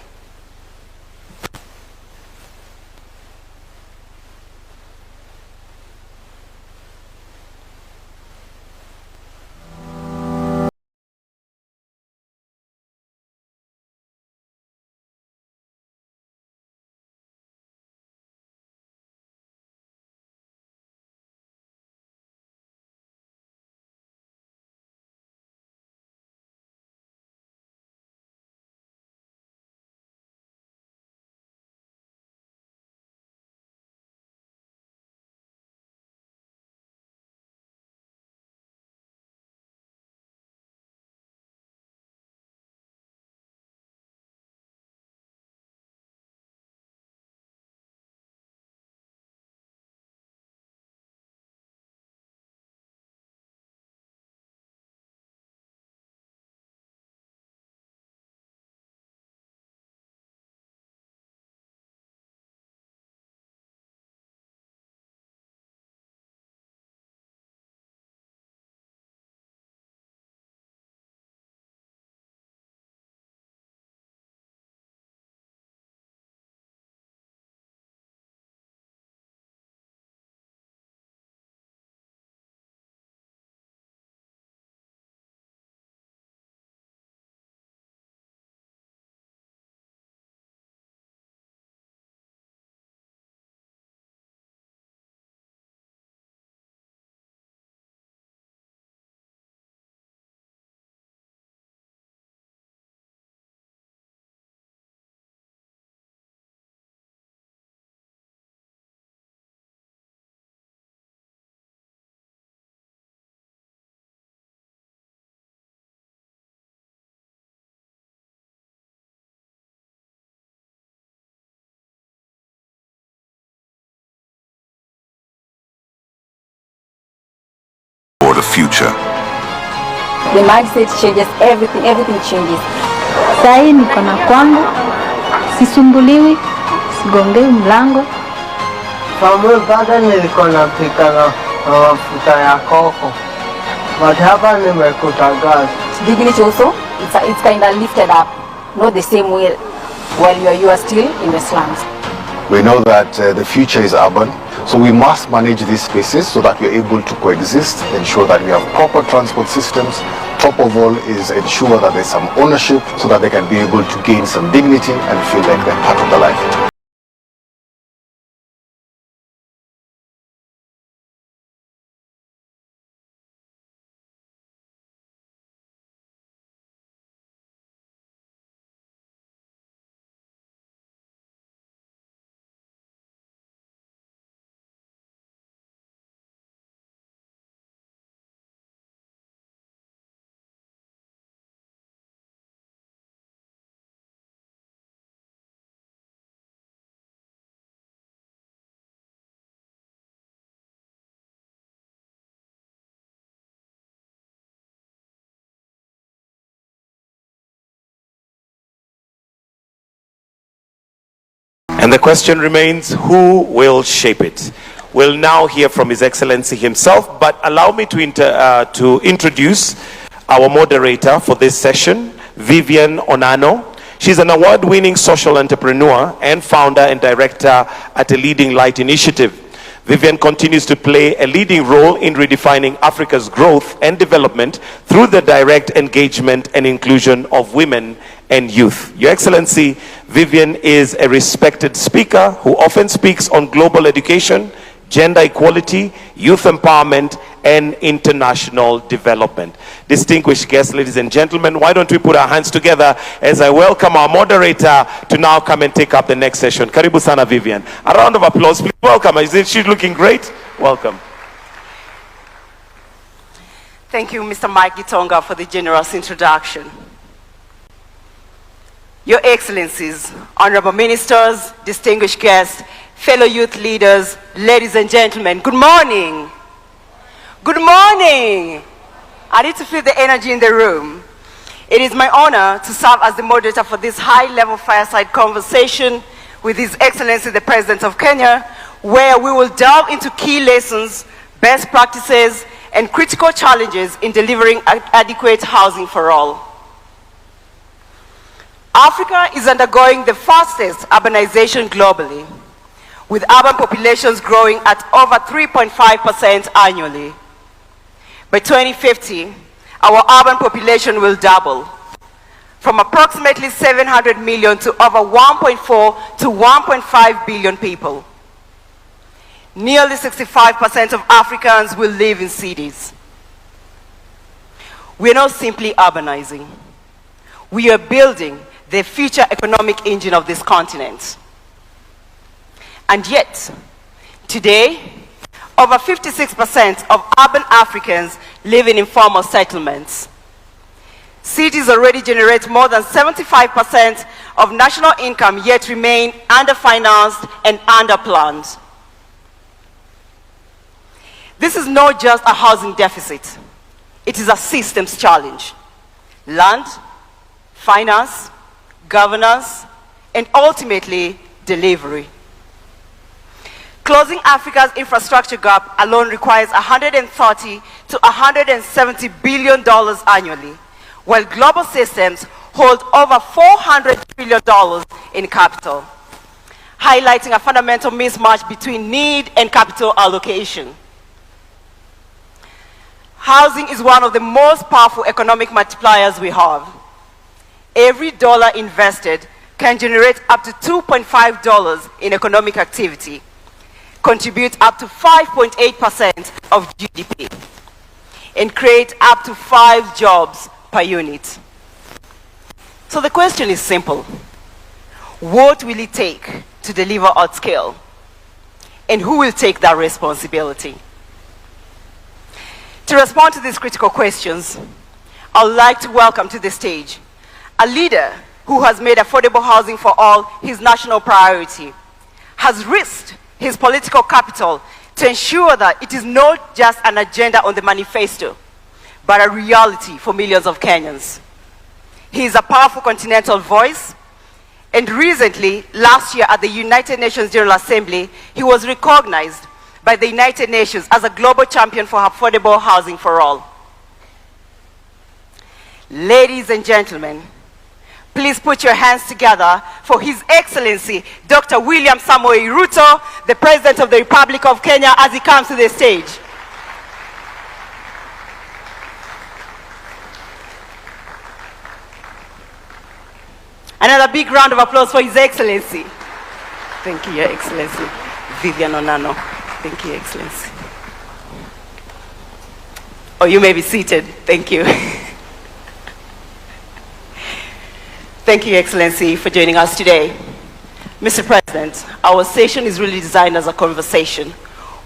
For the future. The mindset changes, everything changes. Sai niko na kwangu, sisumbuliwi, sigongewi mlango. Famwe bado nilikuwa napika na mafuta ya koko. But hapa nimekuta gas. Dignity also, it's kind of lifted up, not the same way while you are still in the slums. We know that the future is urban, so we must manage these spaces so that we are able to coexist, ensure that we have proper transport systems. Top of all is ensure that there's some ownership so that they can be able to gain some dignity and feel like they're part of the life. And the question remains, who will shape it? We'll now hear from His Excellency himself, but allow me to introduce our moderator for this session, Vivian Onano. She's an award-winning social entrepreneur and founder and director at a Leading Light initiative. Vivian continues to play a leading role in redefining Africa's growth and development through the direct engagement and inclusion of women and youth. Your Excellency, Vivian is a respected speaker who often speaks on global education, gender equality, youth empowerment, and international development. Distinguished guests, ladies and gentlemen, why don't we put our hands together as I welcome our moderator to now come and take up the next session. Karibu sana, Vivian. A round of applause, please. Welcome. Isn't she looking great? Welcome. Thank you, Mr. Mike Gitonga, for the generous introduction. Your Excellencies, Honorable Ministers, distinguished guests, fellow youth leaders, ladies and gentlemen, good morning. Good morning. I need to feel the energy in the room. It is my honor to serve as the moderator for this high-level fireside conversation with His Excellency the President of Kenya, where we will delve into key lessons, best practices, and critical challenges in delivering adequate housing for all. Africa is undergoing the fastest urbanization globally, with urban populations growing at over 3.5% annually. By 2050, our urban population will double, from approximately 700 million to over 1.4 to 1.5 billion people. Nearly 65% of Africans will live in cities. We are not simply urbanizing. We are building the future economic engine of this continent. And yet, today, over 56% of urban Africans live in informal settlements. Cities already generate more than 75% of national income, yet remain underfinanced and underplanned. This is not just a housing deficit. It is a systems challenge. Land, finance, governance, and ultimately, delivery. Closing Africa's infrastructure gap alone requires $130 to $170 billion annually, while global systems hold over $400 trillion in capital, highlighting a fundamental mismatch between need and capital allocation. Housing is one of the most powerful economic multipliers we have. Every dollar invested can generate up to $2.5 in economic activity, contribute up to 5.8% of GDP, and create up to 5 jobs per unit. So the question is simple. What will it take to deliver at scale? And who will take that responsibility? To respond to these critical questions, I would like to welcome to the stage a leader who has made affordable housing for all his national priority, has risked his political capital to ensure that it is not just an agenda on the manifesto, but a reality for millions of Kenyans. He is a powerful continental voice, and recently, last year at the United Nations General Assembly, he was recognized by the United Nations as a global champion for affordable housing for all. Ladies and gentlemen, please put your hands together for His Excellency, Dr. William Samoei Ruto, the President of the Republic of Kenya, as he comes to the stage. Another big round of applause for His Excellency. Thank you, Your Excellency. Vivian Onano. Thank you, Your Excellency. Oh, you may be seated. Thank you. Thank you, Your Excellency, for joining us today. Mr. President, our session is really designed as a conversation,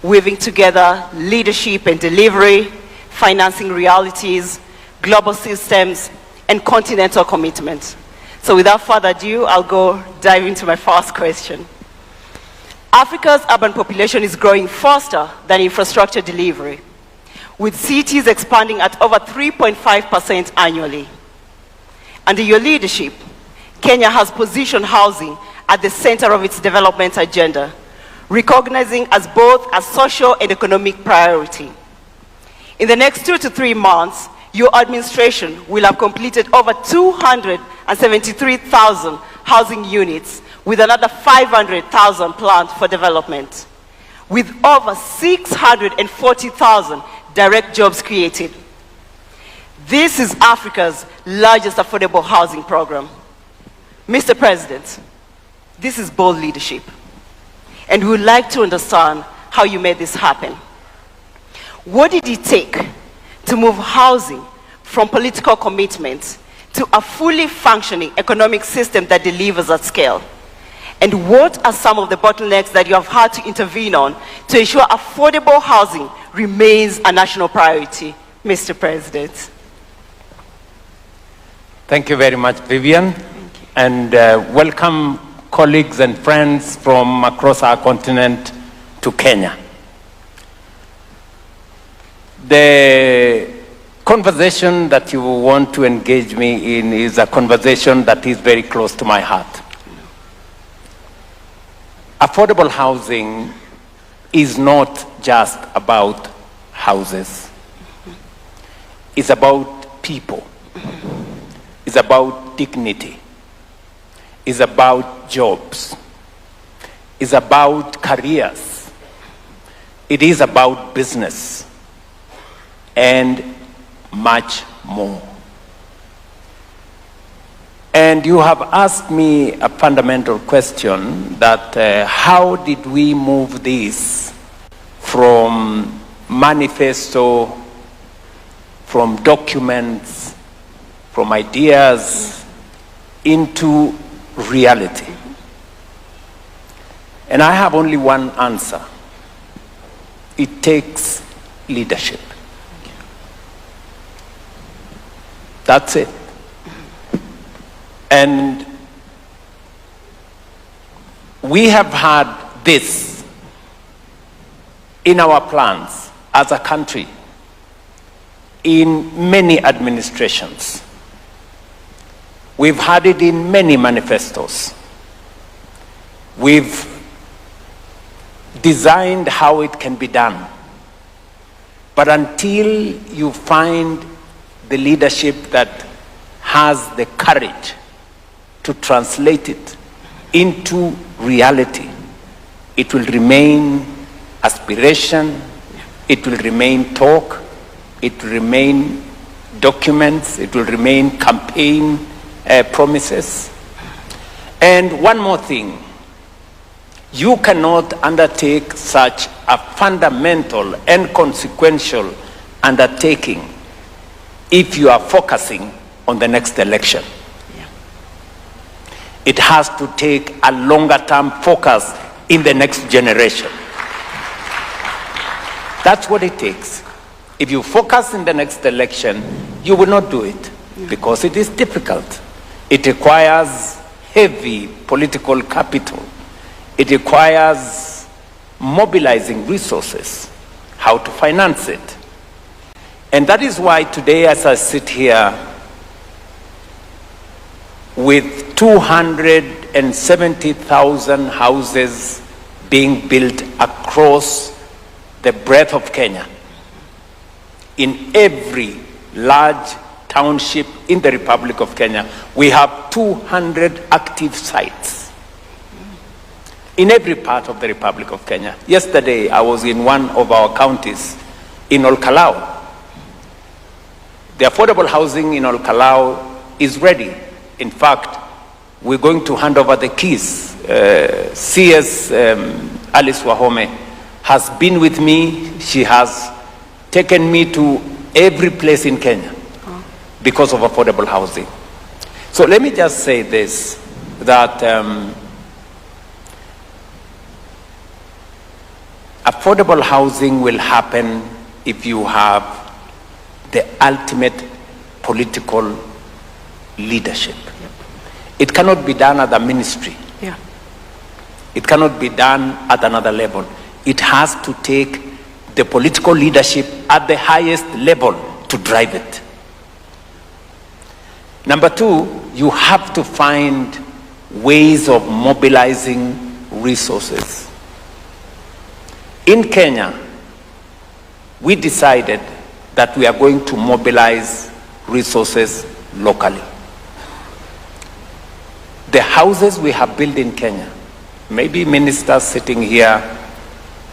weaving together leadership and delivery, financing realities, global systems, and continental commitment. So without further ado, I'll dive into my first question. Africa's urban population is growing faster than infrastructure delivery, with cities expanding at over 3.5% annually. Under your leadership, Kenya has positioned housing at the center of its development agenda, recognizing as both a social and economic priority. In the next 2 to 3 months, your administration will have completed over 273,000 housing units, with another 500,000 planned for development, with over 640,000 direct jobs created. This is Africa's largest affordable housing program. Mr. President, this is bold leadership, and we would like to understand how you made this happen. What did it take to move housing from political commitment to a fully functioning economic system that delivers at scale? And what are some of the bottlenecks that you have had to intervene on to ensure affordable housing remains a national priority, Mr. President? Thank you very much, Vivian. And welcome colleagues and friends from across our continent to Kenya. The conversation that you want to engage me in is a conversation that is very close to my heart. Affordable housing is not just about houses. It's about people. It's about dignity. It's about jobs. It's about careers. It is about business and much more. And you have asked me a fundamental question that how did we move this from manifesto, from documents, from ideas into reality? And I have only one answer. It takes leadership. That's it. And we have had this in our plans as a country in many administrations. We've had it in many manifestos. We've designed how it can be done. But until you find the leadership that has the courage to translate it into reality, it will remain aspiration, it will remain talk, it will remain documents, it will remain campaign promises. And one more thing, you cannot undertake such a fundamental and consequential undertaking if you are focusing on the next election. It has to take a longer term focus in the next generation. That's what it takes. If you focus in the next election, you will not do it because it is difficult. It requires heavy political capital. It requires mobilizing resources, how to finance it. And that is why today, as I sit here with 270,000 houses being built across the breadth of Kenya, in every large township in the Republic of Kenya, we have 200 active sites in every part of the Republic of Kenya. Yesterday, I was in one of our counties in Olkalau. The affordable housing in Olkalau is ready. In fact, we're going to hand over the keys. CS Alice Wahome has been with me. She has taken me to every place in Kenya because of affordable housing. So let me just say this, that affordable housing will happen if you have the ultimate political leadership. It cannot be done at the ministry. It cannot be done at another level. It has to take the political leadership at the highest level to drive it. Number two, you have to find ways of mobilizing resources. In Kenya, we decided that we are going to mobilize resources locally. The houses we have built in Kenya, maybe ministers sitting here,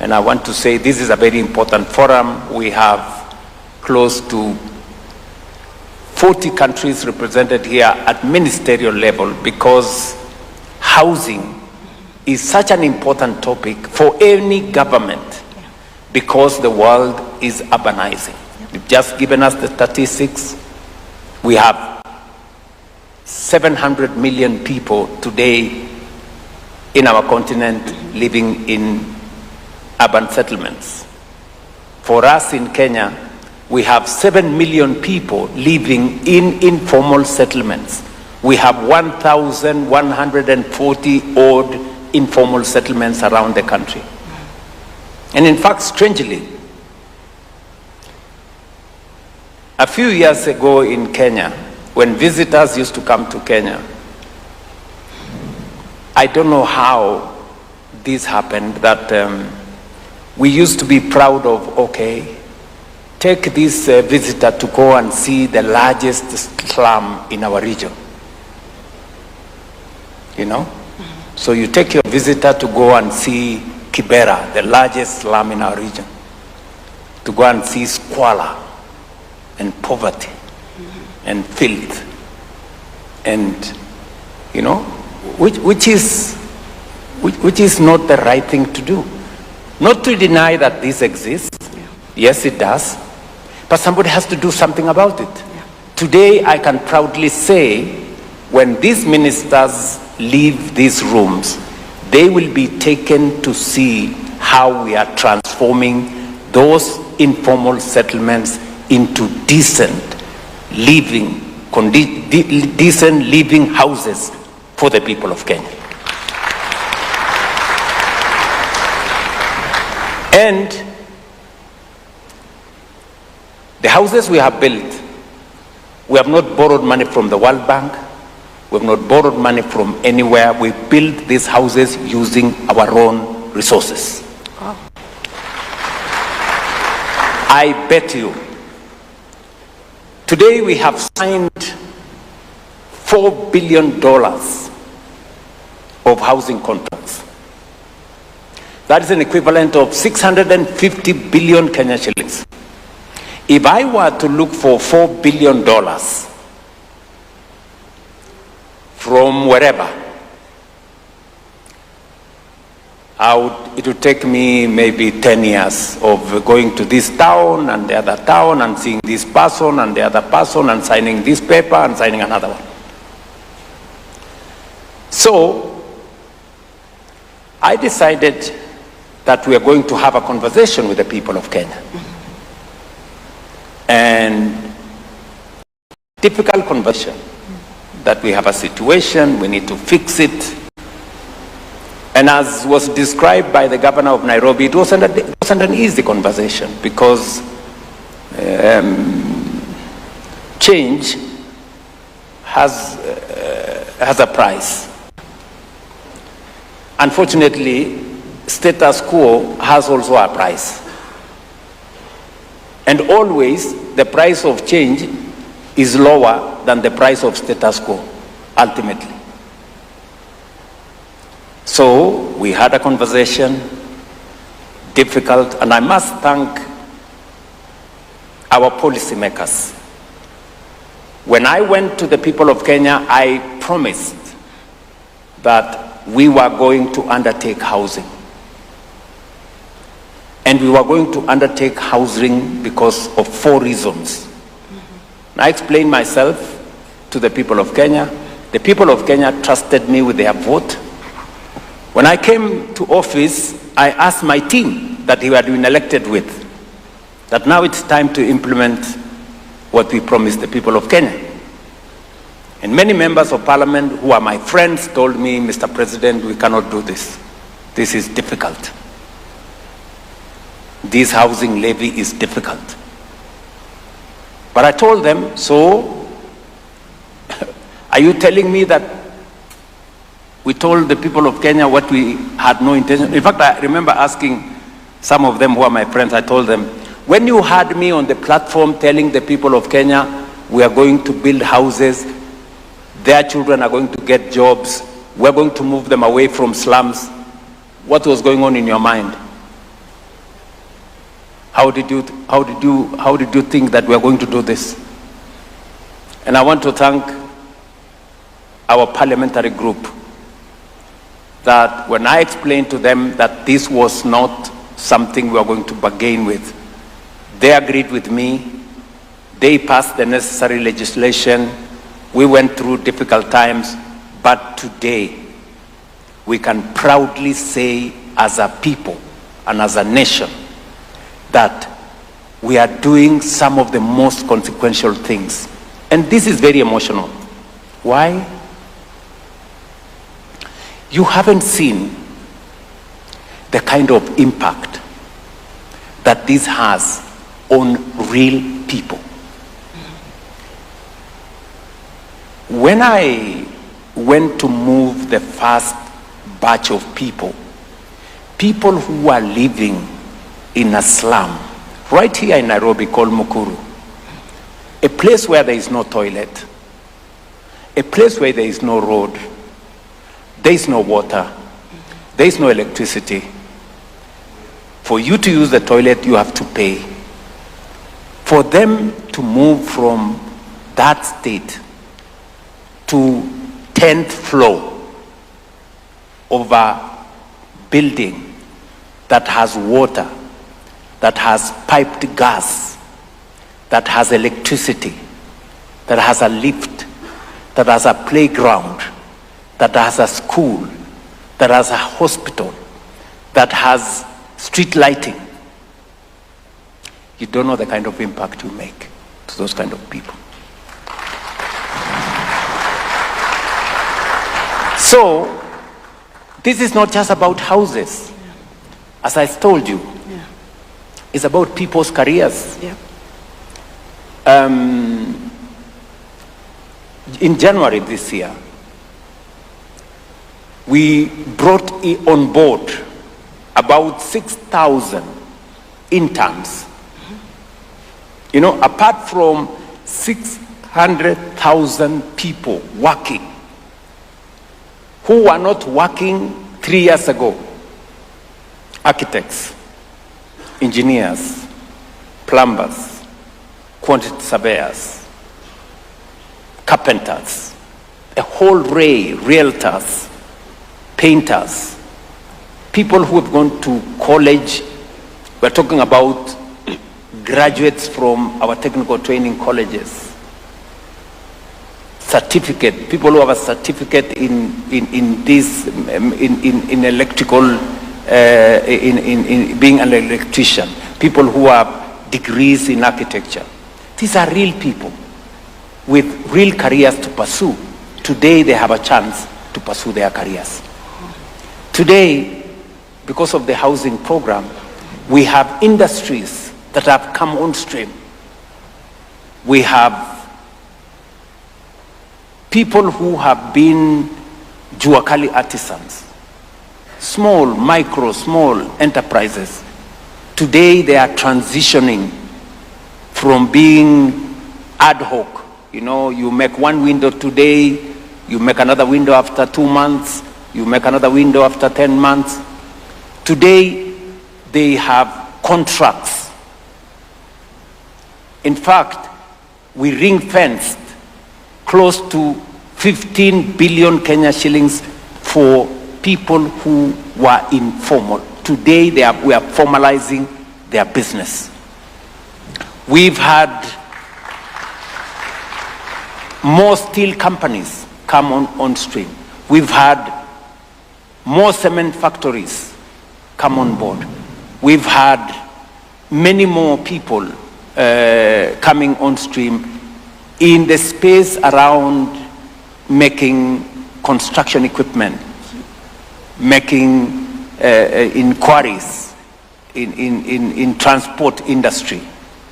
and I want to say this is a very important forum. We have close to 40 countries represented here at ministerial level because housing is such an important topic for any government because the world is urbanizing. You've just given us the statistics. We have 700 million people today in our continent living in urban settlements. For us in Kenya, we have 7 million people living in informal settlements. We have 1,140 odd informal settlements around the country. And in fact, strangely, A few years ago in Kenya, when visitors used to come to Kenya, I don't know how this happened, that we used to be proud of, okay, take this visitor to go and see the largest slum in our region. You know? So you take your visitor to go and see Kibera, the largest slum in our region, to go and see squalor and poverty and filth, and you know, which is not the right thing to do. Not to deny that this exists. Yes, it does, but somebody has to do something about it. Today, I can proudly say, when these ministers leave these rooms, they will be taken to see how we are transforming those informal settlements into decent living houses for the people of Kenya. And the houses we have built, we have not borrowed money from the World Bank. We have not borrowed money from anywhere. We built these houses using our own resources. Oh. I bet you, today we have signed $4 billion of housing contracts. That is an equivalent of 650 billion Kenya shillings. If I were to look for $4 billion from wherever, it would take me maybe 10 years of going to this town and the other town and seeing this person and the other person and signing this paper and signing another one. So I decided that we are going to have a conversation with the people of Kenya. And difficult conversation, that we have a situation, we need to fix it. And as was described by the governor of Nairobi, it wasn't an easy conversation, because change has a price. Unfortunately, status quo has also a price. And always the price of change is lower than the price of status quo, ultimately. So we had a conversation, difficult, and I must thank our policymakers. When I went to the people of Kenya, I promised that we were going to undertake housing. And we were going to undertake housing because of 4 reasons. I explained myself to the people of Kenya. The people of Kenya trusted me with their vote. When I came to office, I asked my team that we had been elected with, that now it's time to implement what we promised the people of Kenya. And many members of parliament who are my friends told me, Mr. President, we cannot do this. This is difficult. This housing levy is difficult. But I told them, so are you telling me that we told the people of Kenya what we had no intention? In fact, I remember asking some of them who are my friends, I told them, when you had me on the platform telling the people of Kenya, we are going to build houses, their children are going to get jobs, we're going to move them away from slums, what was going on in your mind? How did you think that we are going to do this? And I want to thank our parliamentary group, that when I explained to them that this was not something we were going to bargain with, they agreed with me. They passed the necessary legislation. We went through difficult times, but today we can proudly say as a people and as a nation that we are doing some of the most consequential things. And this is very emotional. Why? You haven't seen the kind of impact that this has on real people. When I went to move the first batch of people who were living in a slum, right here in Nairobi called Mukuru, a place where there is no toilet, a place where there is no road, there is no water, there is no electricity. For you to use the toilet, you have to pay. For them to move from that state to 10th floor of a building that has water, that has piped gas, that has electricity, that has a lift, that has a playground, that has a school, that has a hospital, that has street lighting. You don't know the kind of impact you make to those kind of people. So, this is not just about houses. As I told you, it's about people's careers. In January this year, we brought on board about 6,000 interns. You know, apart from 600,000 people working who were not working 3 years ago. Architects, engineers, plumbers, quantity surveyors, carpenters, a whole array, realtors, painters, people who have gone to college. We're talking about graduates from our technical training colleges, certificate, people who have a certificate in electrical, in being an electrician, people who have degrees in architecture. These are real people with real careers to pursue. Today they have a chance to pursue their careers. Today, because of the housing program, we have industries that have come on stream. We have people who have been Juakali artisans, small enterprises. Today they are transitioning from being ad hoc. You know, you make one window today, you make another window after 2 months, you make another window after 10 months. Today they have contracts. In fact, we ring-fenced close to 15 billion Kenya shillings for people who were informal. Today we are formalizing their business. We've had more steel companies come on stream. We've had more cement factories come on board. We've had many more people coming on stream in the space around making construction equipment, making inquiries in transport industry.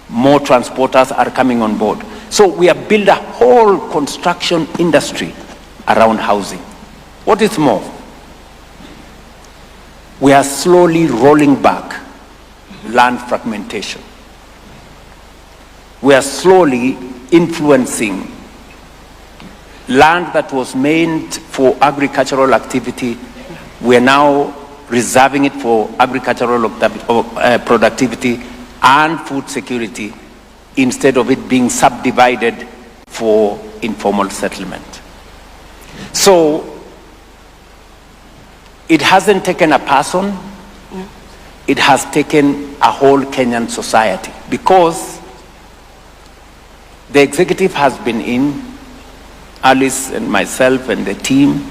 More transporters are coming on board. So we have built a whole construction industry around housing. What is more, we are slowly rolling back land fragmentation. We are slowly influencing land that was meant for agricultural activity. We are now reserving it for agricultural productivity and food security instead of it being subdivided for informal settlement. So it hasn't taken a person, it has taken a whole Kenyan society, because the executive has been in, Alice and myself and the team.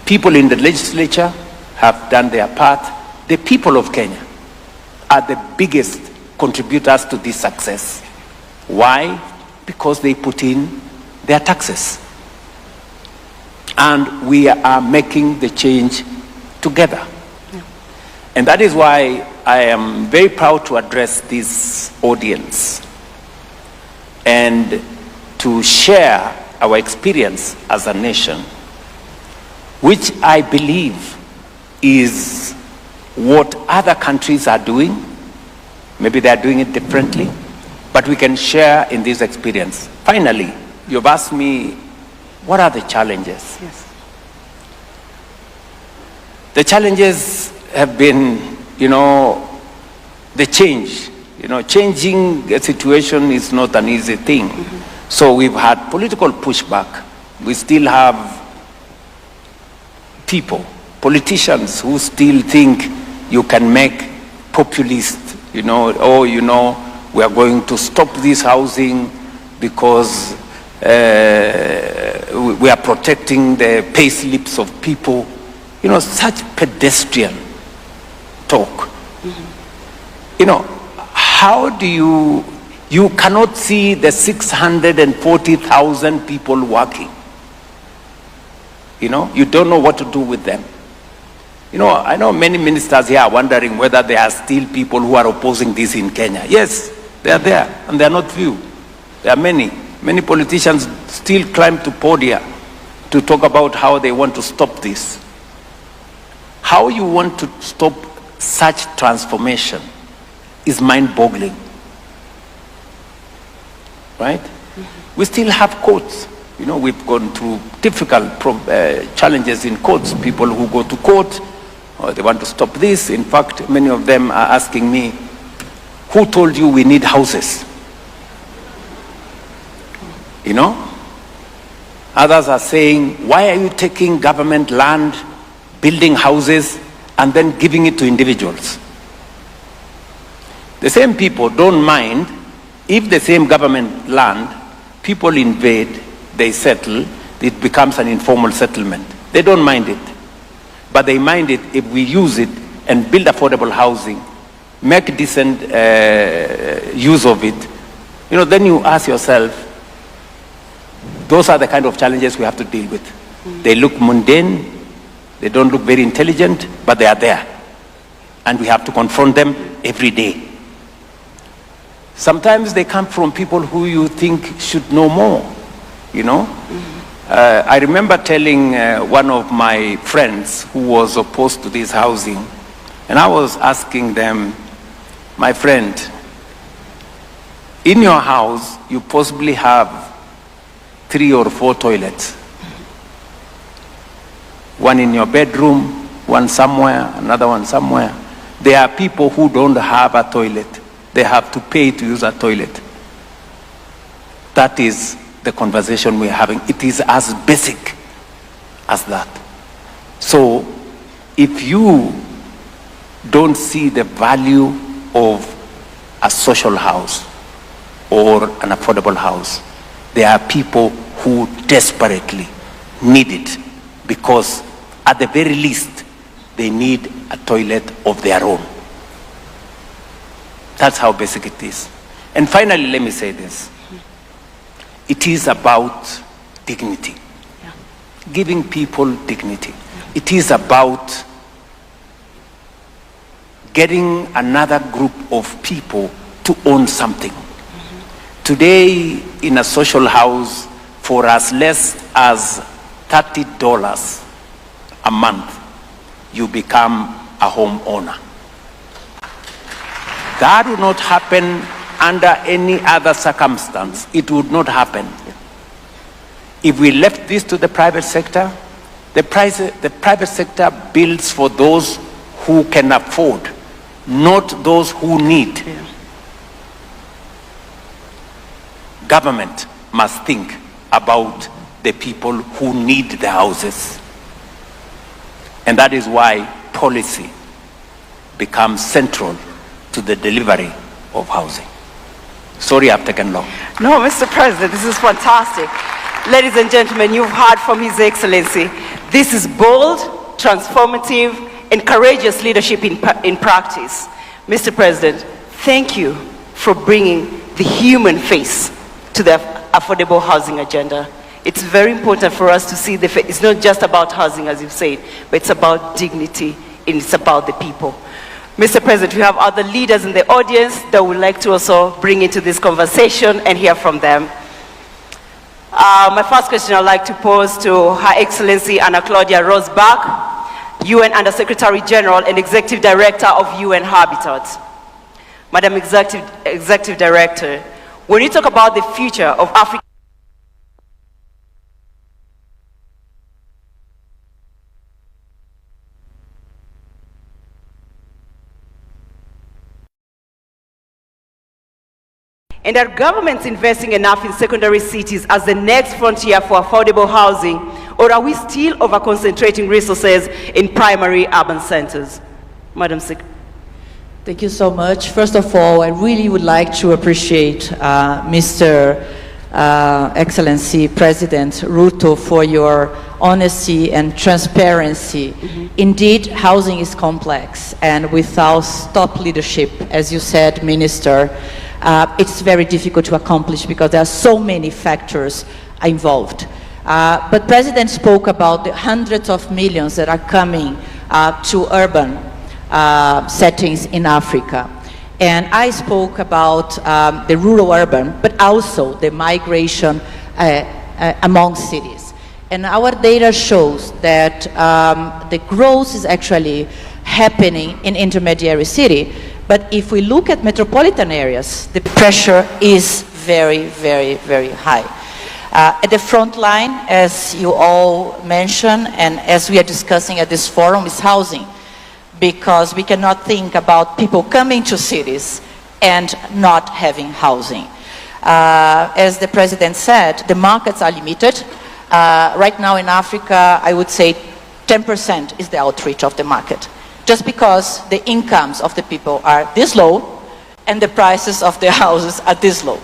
People in the legislature have done their part. The people of Kenya are the biggest contributors to this success. Why? Because they put in their taxes. And we are making the change together. And that is why I am very proud to address this audience and to share our experience as a nation, which I believe is what other countries are doing. Maybe they are doing it differently, but we can share in this experience. Finally, you've asked me, what are the challenges? Yes. The challenges have been, the change. Changing a situation is not an easy thing. Mm-hmm. So we've had political pushback. We still have politicians who still think you can make populist, we are going to stop this housing because we are protecting the pay slips of people. Such pedestrian talk. Mm-hmm. How do you cannot see the 640,000 people working. You don't know what to do with them. I know many ministers here are wondering whether there are still people who are opposing this in Kenya. Yes, they are there, and they are not few. There are many. Many politicians still climb to podia to talk about how they want to stop this. How you want to stop such transformation is mind-boggling. Right? Mm-hmm. We still have courts. We've gone through difficult challenges in courts. People who go to court, they want to stop this. In fact, many of them are asking me, who told you we need houses? Others are saying, why are you taking government land, building houses, and then giving it to individuals? The same people don't mind if the same government land, people invade, they settle, it becomes an informal settlement. They don't mind it. But they mind it if we use it and build affordable housing, make decent use of it. Then you ask yourself, those are the kind of challenges we have to deal with. Mm-hmm. They look mundane, they don't look very intelligent, but they are there. And we have to confront them every day. Sometimes they come from people who you think should know more. I remember telling one of my friends who was opposed to this housing, and I was asking them, my friend, in your house, you possibly have 3 or 4 toilets. One in your bedroom, one somewhere, another one somewhere. There are people who don't have a toilet. They have to pay to use a toilet. That is the conversation we're having. It is as basic as that. So if you don't see the value of a social house or an affordable house, there are people who desperately need it because at the very least they need a toilet of their own. That's how basic it is. And finally, let me say this. It is about dignity. Yeah. Giving people dignity. Yeah. It is about getting another group of people to own something. Mm-hmm. Today, in a social house, for as less as $30 a month, you become a homeowner. That would not happen under any other circumstance. It would not happen. If we left this to the private sector, the private sector builds for those who can afford, not those who need. Yeah. Government must think about the people who need the houses. And that is why policy becomes central to the delivery of housing. Sorry I've taken long. No, Mr. President, this is fantastic. Ladies and gentlemen, you've heard from His Excellency. This is bold, transformative, and courageous leadership in practice. Mr. President, thank you for bringing the human face to the affordable housing agenda. It's very important for us to see it's not just about housing, as you've said, but it's about dignity, and it's about the people. Mr. President, we have other leaders in the audience that would like to also bring into this conversation and hear from them. My first question I'd like to pose to Her Excellency Anna Claudia Rosbach, UN Undersecretary General and Executive Director of UN Habitat. Madam Executive Director, when you talk about the future of Africa, and are governments investing enough in secondary cities as the next frontier for affordable housing, or are we still over-concentrating resources in primary urban centers? Madam Secretary. Thank you so much. First of all, I really would like to appreciate Mr. Excellency President Ruto for your honesty and transparency. Indeed, housing is complex, and without top leadership, as you said, Minister, it's very difficult to accomplish because there are so many factors involved. But President spoke about the hundreds of millions that are coming to urban settings in Africa. And I spoke about the rural-urban, but also the migration among cities. And our data shows that the growth is actually happening in intermediary city. But if we look at metropolitan areas, the pressure is very, very, very high. At the front line, as you all mentioned, and as we are discussing at this forum, is housing. Because we cannot think about people coming to cities and not having housing. As the President said, the markets are limited. Right now in Africa, I would say 10% is the outreach of the market. Just because the incomes of the people are this low and the prices of the houses are this low.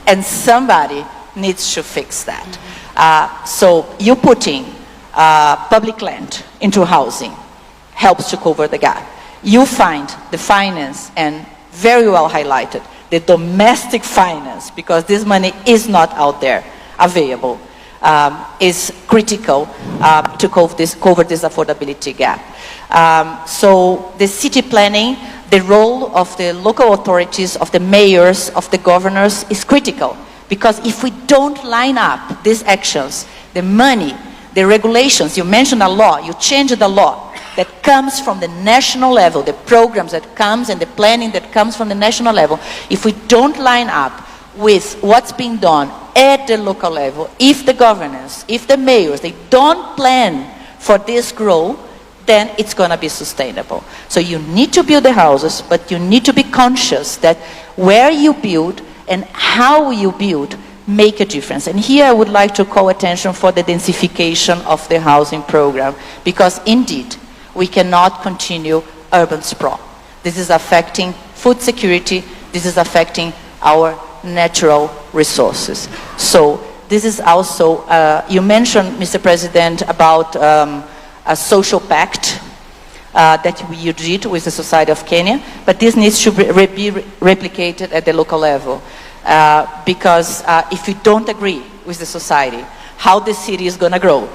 And somebody needs to fix that. So you putting public land into housing helps to cover the gap. You find the finance, and very well highlighted, the domestic finance, because this money is not out there available, is critical to cover this affordability gap. So the city planning, the role of the local authorities, of the mayors, of the governors is critical. Because if we don't line up these actions, the money, the regulations, you mentioned a law, you change the law, that comes from the national level, the programs that comes and the planning that comes from the national level, if we don't line up with what's being done at the local level, if the governance, if the mayors, they don't plan for this growth, then it's going to be sustainable. So you need to build the houses, but you need to be conscious that where you build and how you build make a difference. And here I would like to call attention for the densification of the housing program, because indeed, we cannot continue urban sprawl. This is affecting food security, this is affecting our natural resources. So this is also, you mentioned, Mr. President, about a social pact that you did with the Society of Kenya, but this needs to be replicated at the local level. Because if you don't agree with the society, how the city is going to grow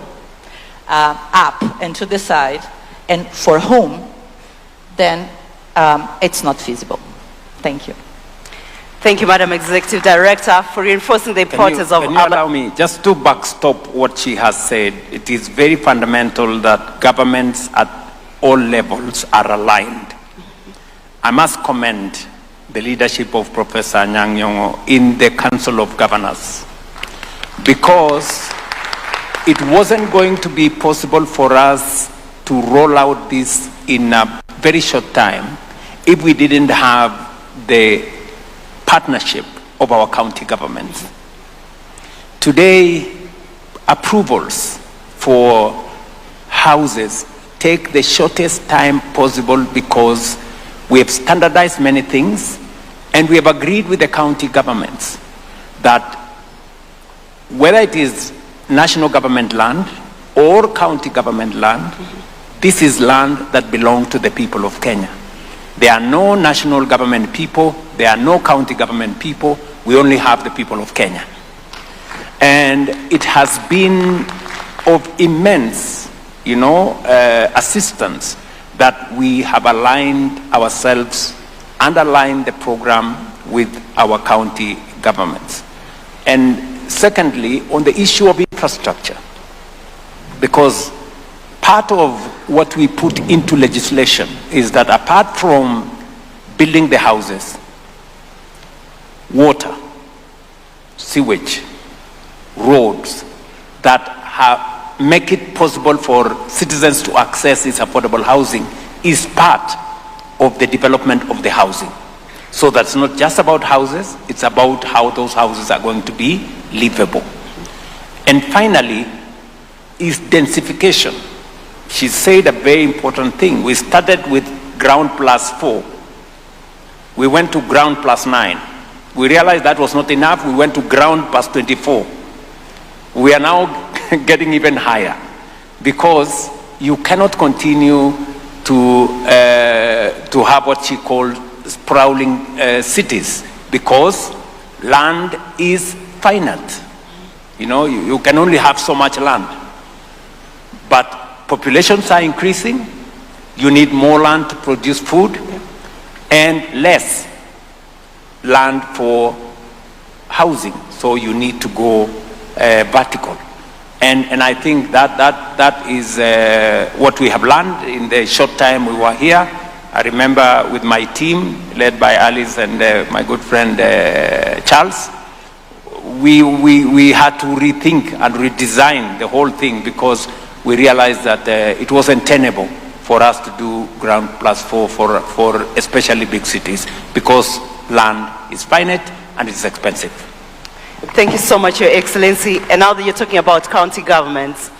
up and to the side, and for whom, then it's not feasible. Thank you. Thank you, Madam Executive Director, for reinforcing the importance of... Can you allow me just to backstop what she has said? It is very fundamental that governments at all levels are aligned. I must commend the leadership of Professor Anyang' Nyong'o in the Council of Governors, because it wasn't going to be possible for us to roll out this in a very short time if we didn't have the partnership of our county governments. Today, approvals for houses take the shortest time possible because we have standardized many things, and we have agreed with the county governments that whether it is national government land or county government land, this is land that belongs to the people of Kenya. There are no national government people, there are no county government people, we only have the people of Kenya. And it has been of immense, assistance that we have aligned ourselves and aligned the program with our county governments. And Secondly, on the issue of infrastructure, because part of what we put into legislation is that apart from building the houses, water, sewage, roads that make it possible for citizens to access this affordable housing is part of the development of the housing. So that's not just about houses, it's about how those houses are going to be livable. And finally, is densification. She said a very important thing. We started with ground plus 4. We went to ground plus 9. We realized that was not enough. We went to ground plus 24. We are now getting even higher because you cannot continue to have what she called sprawling cities because land is finite. You know, you can only have so much land. But populations are increasing. You need more land to produce food and less land for housing. So you need to go vertical. And I think that is what we have learned in the short time we were here. I remember with my team, led by Alice and my good friend Charles, we had to rethink and redesign the whole thing because we realized that it wasn't tenable for us to do ground plus 4 for especially big cities because land is finite and it's expensive. Thank you so much, Your Excellency. And now that you're talking about county governments,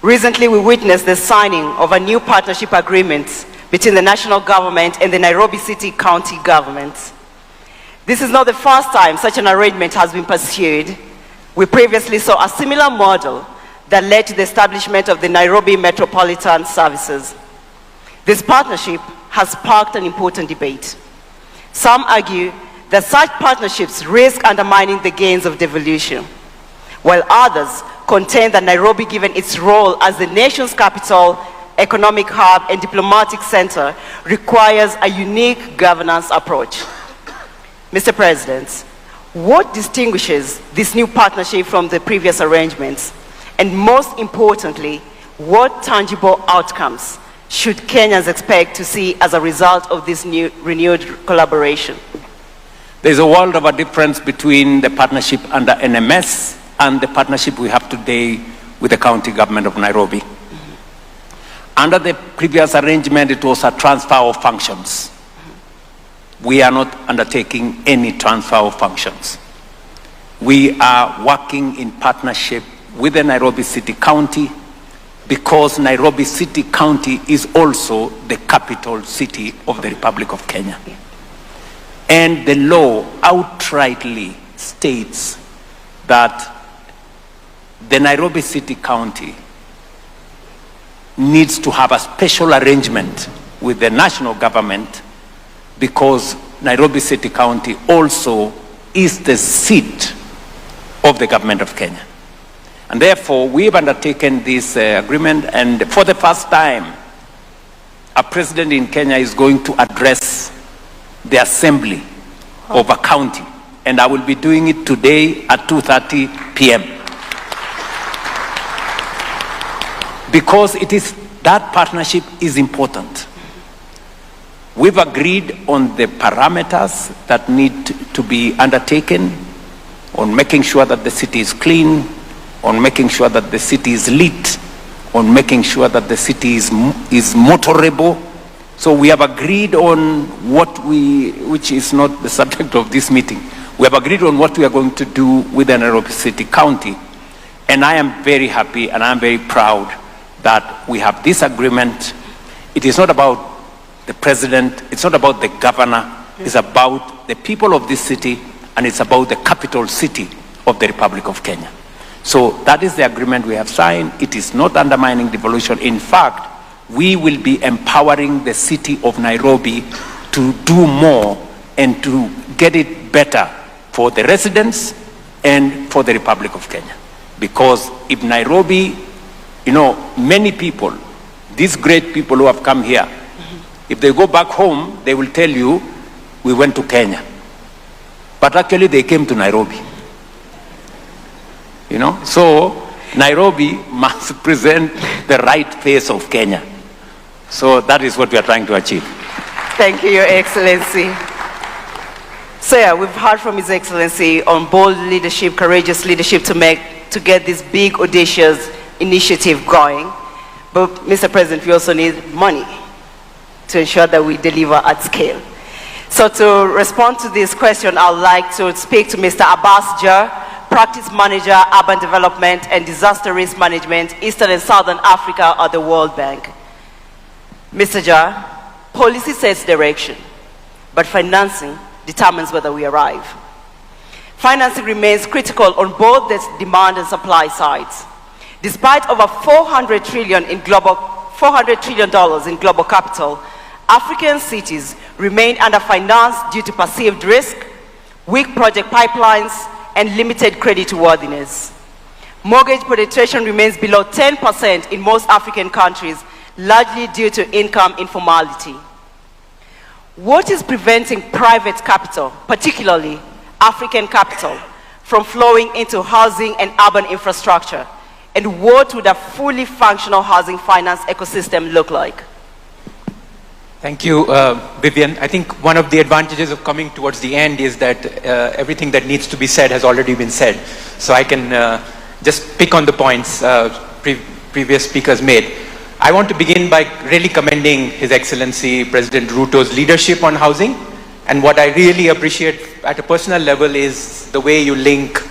recently we witnessed the signing of a new partnership agreement between the national government and the Nairobi City County government. This is not the first time such an arrangement has been pursued. We previously saw a similar model that led to the establishment of the Nairobi Metropolitan Services. This partnership has sparked an important debate. Some argue that such partnerships risk undermining the gains of devolution, while others contend that Nairobi, given its role as the nation's capital, economic hub, and diplomatic center, requires a unique governance approach. Mr. President, what distinguishes this new partnership from the previous arrangements? And most importantly, what tangible outcomes should Kenyans expect to see as a result of this new renewed collaboration? There's a world of a difference between the partnership under NMS and the partnership we have today with the county government of Nairobi. Under the previous arrangement, it was a transfer of functions. We are not undertaking any transfer of functions. We are working in partnership with the Nairobi City County because Nairobi City County is also the capital city of the Republic of Kenya. And the law outrightly states that the Nairobi City County needs to have a special arrangement with the national government because Nairobi City County also is the seat of the government of Kenya. And therefore, we have undertaken this agreement, and for the first time, a president in Kenya is going to address the assembly of a county, and I will be doing it today at 2:30 p.m. Because that partnership is important. We've agreed on the parameters that need to be undertaken, on making sure that the city is clean, on making sure that the city is lit, on making sure that the city is motorable. So we have agreed on which is not the subject of this meeting. We have agreed on what we are going to do with the Nairobi City County. And I am very happy and I'm very proud that we have this agreement. It is not about the president, it's not about the governor, it's about the people of this city, and it's about the capital city of the Republic of Kenya. So that is the agreement we have signed. It is not undermining devolution. In fact, we will be empowering the city of Nairobi to do more and to get it better for the residents and for the Republic of Kenya. Because if Nairobi, many people, these great people who have come here, if they go back home, they will tell you, we went to Kenya. But actually they came to Nairobi. you know. So Nairobi must present the right face of Kenya. So that is what we are trying to achieve. Thank you, Your Excellency. So yeah, we've heard from His Excellency on bold leadership, courageous leadership to get this big, audacious initiative going. But Mr. President, we also need money to ensure that we deliver at scale. So to respond to this question, I would like to speak to Mr. Abbas Jar, Practice Manager, Urban Development and Disaster Risk Management, Eastern and Southern Africa at the World Bank. Mr. Jar, policy sets direction, but financing determines whether we arrive. Financing remains critical on both the demand and supply sides. Despite over $400 trillion in global capital, African cities remain underfinanced due to perceived risk, weak project pipelines, and limited creditworthiness. Mortgage penetration remains below 10% in most African countries, largely due to income informality. What is preventing private capital, particularly African capital, from flowing into housing and urban infrastructure? And what would a fully functional housing finance ecosystem look like? Thank you, Vivian. I think one of the advantages of coming towards the end is that everything that needs to be said has already been said. So I can just pick on the points previous speakers made. I want to begin by really commending His Excellency President Ruto's leadership on housing. And what I really appreciate at a personal level is the way you link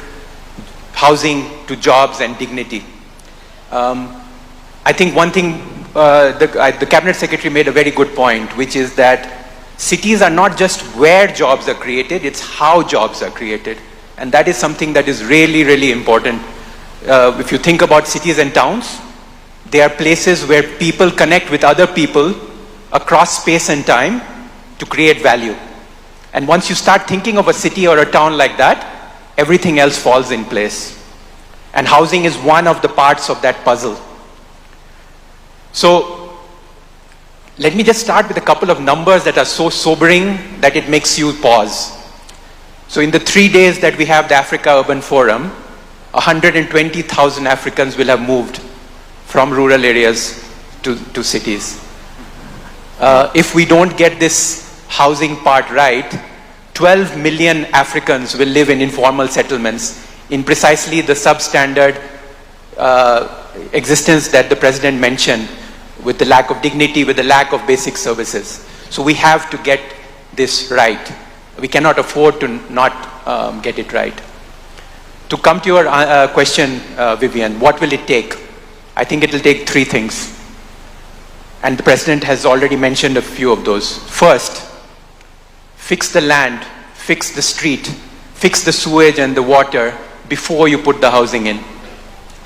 housing to jobs and dignity. I think one thing, the Cabinet Secretary made a very good point, which is that cities are not just where jobs are created, it's how jobs are created. And that is something that is really, really important. If you think about cities and towns, they are places where people connect with other people across space and time to create value. And once you start thinking of a city or a town like that, everything else falls in place. And housing is one of the parts of that puzzle. So let me just start with a couple of numbers that are so sobering that it makes you pause. So in the 3 days that we have the Africa Urban Forum, 120,000 Africans will have moved from rural areas to cities. If we don't get this housing part right, 12 million Africans will live in informal settlements in precisely the substandard existence that the President mentioned, with the lack of dignity, with the lack of basic services. So we have to get this right. We cannot afford to not get it right. To come to your question, Vivian, what will it take? I think it will take three things. And the President has already mentioned a few of those. First, fix the land, fix the street, fix the sewage and the water before you put the housing in.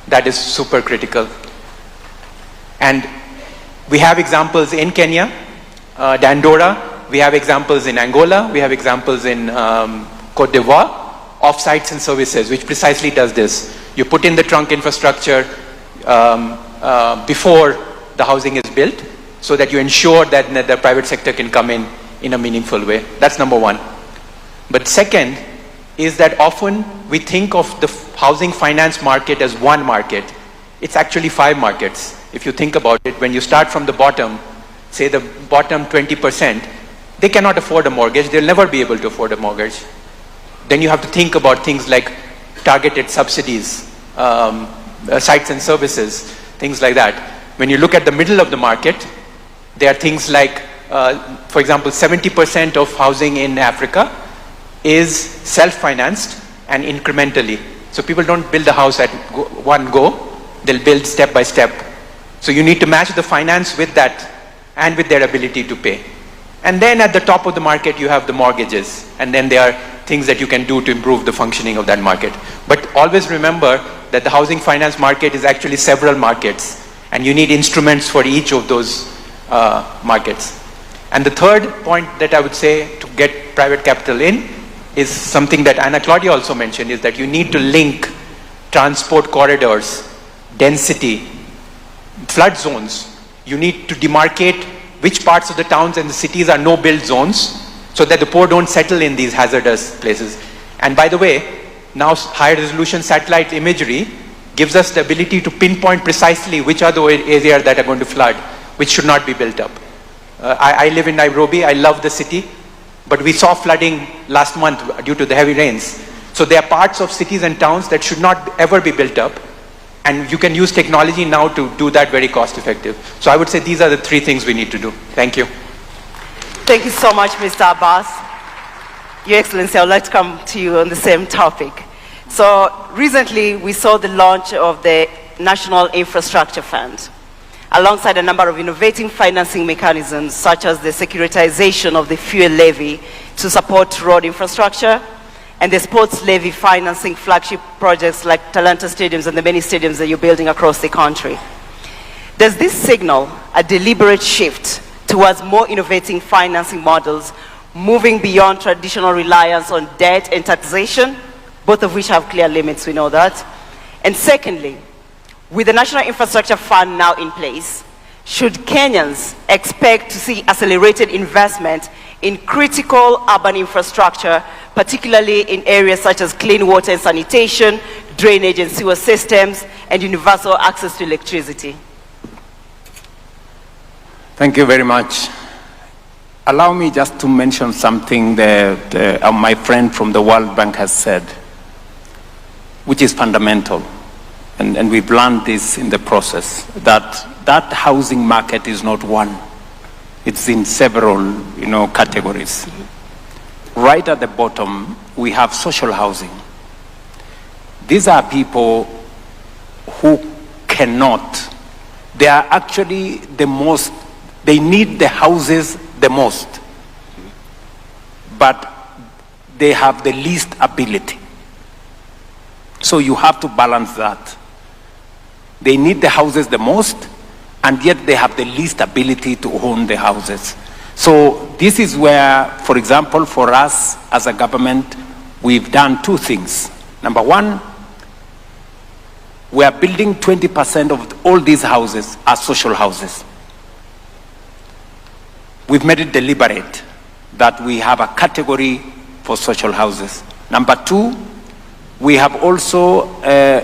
That is super critical. And we have examples in Kenya, Dandora, we have examples in Angola, we have examples in Cote d'Ivoire of sites and services, which precisely does this. You put in the trunk infrastructure before the housing is built, so that you ensure that the private sector can come in a meaningful way. That's number one. But second is that often we think of the housing finance market as one market. It's actually 5 markets. If you think about it, when you start from the bottom, say the bottom 20%, they cannot afford a mortgage. They'll never be able to afford a mortgage. Then you have to think about things like targeted subsidies, sites and services, things like that. When you look at the middle of the market, there are things like, for example, 70% of housing in Africa is self-financed and incrementally. So people don't build a house at one go, they'll build step by step. So you need to match the finance with that and with their ability to pay. And then at the top of the market, you have the mortgages. And then there are things that you can do to improve the functioning of that market. But always remember that the housing finance market is actually several markets. And you need instruments for each of those markets. And the third point that I would say to get private capital in is something that Anna Claudia also mentioned, is that you need to link transport corridors, density, flood zones. You need to demarcate which parts of the towns and the cities are no-build zones so that the poor don't settle in these hazardous places. And by the way, now high resolution satellite imagery gives us the ability to pinpoint precisely which are the areas that are going to flood, which should not be built up. I live in Nairobi, I love the city, but we saw flooding last month due to the heavy rains. So there are parts of cities and towns that should not ever be built up, and you can use technology now to do that very cost effective. So I would say these are the three things we need to do. Thank you. Thank you so much, Mr. Abbas. Your Excellency, I would like to come to you on the same topic. So recently, we saw the launch of the National Infrastructure Fund, alongside a number of innovative financing mechanisms, such as the securitization of the fuel levy to support road infrastructure, and the sports levy financing flagship projects like Talanta Stadiums and the many stadiums that you're building across the country. Does this signal a deliberate shift towards more innovative financing models, moving beyond traditional reliance on debt and taxation, both of which have clear limits, we know that? And secondly, with the National Infrastructure Fund now in place, should Kenyans expect to see accelerated investment in critical urban infrastructure, particularly in areas such as clean water and sanitation, drainage and sewer systems, and universal access to electricity? Thank you very much. Allow me just to mention something that my friend from the World Bank has said, which is fundamental. And we've learned this in the process, that housing market is not one. It's in several, categories. Right at the bottom, we have social housing. These are people who cannot, they are actually the most, they need the houses the most, but they have the least ability. So you have to balance that. They need the houses the most, and yet they have the least ability to own the houses. So this is where, for example, for us as a government, we've done two things. Number one, we are building 20% of all these houses as social houses. We've made it deliberate that we have a category for social houses. Number two, we have also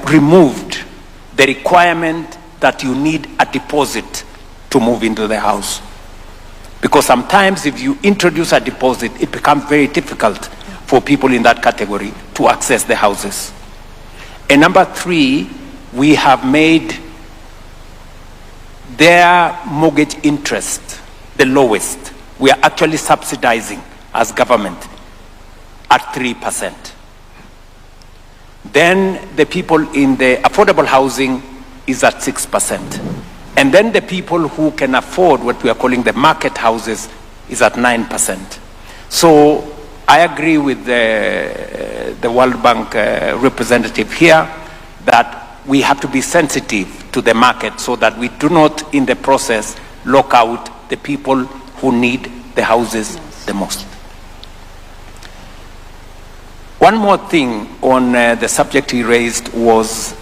removed the requirement that you need a deposit to move into the house. Because sometimes if you introduce a deposit, it becomes very difficult for people in that category to access the houses. And number three, we have made their mortgage interest the lowest. We are actually subsidizing as government at 3%. Then the people in the affordable housing is at 6%. And then the people who can afford what we are calling the market houses is at 9%. So I agree with the World Bank representative here that we have to be sensitive to the market so that we do not in the process lock out the people who need the houses the most. One more thing on the subject he raised was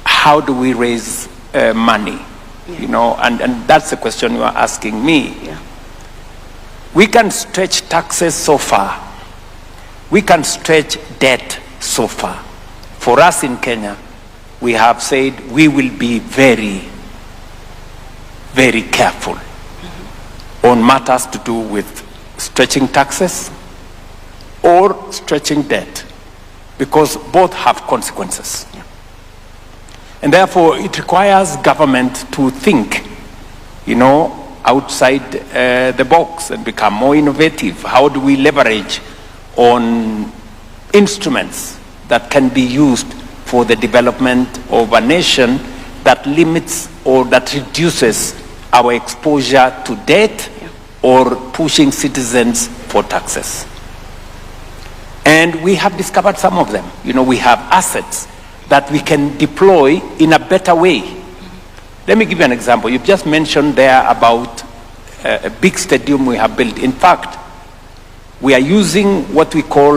how do we raise money? And that's the question you are asking me. Yeah. We can stretch taxes so far. We can stretch debt so far. For us in Kenya, we have said we will be very, very careful on matters to do with stretching taxes or stretching debt, because both have consequences. Yeah. And therefore, it requires government to think, outside the box and become more innovative. How do we leverage on instruments that can be used for the development of a nation that limits or that reduces our exposure to debt or pushing citizens for taxes? And we have discovered some of them. We have assets that we can deploy in a better way. Let me give you an example. You've just mentioned there about a big stadium we have built. In fact, we are using what we call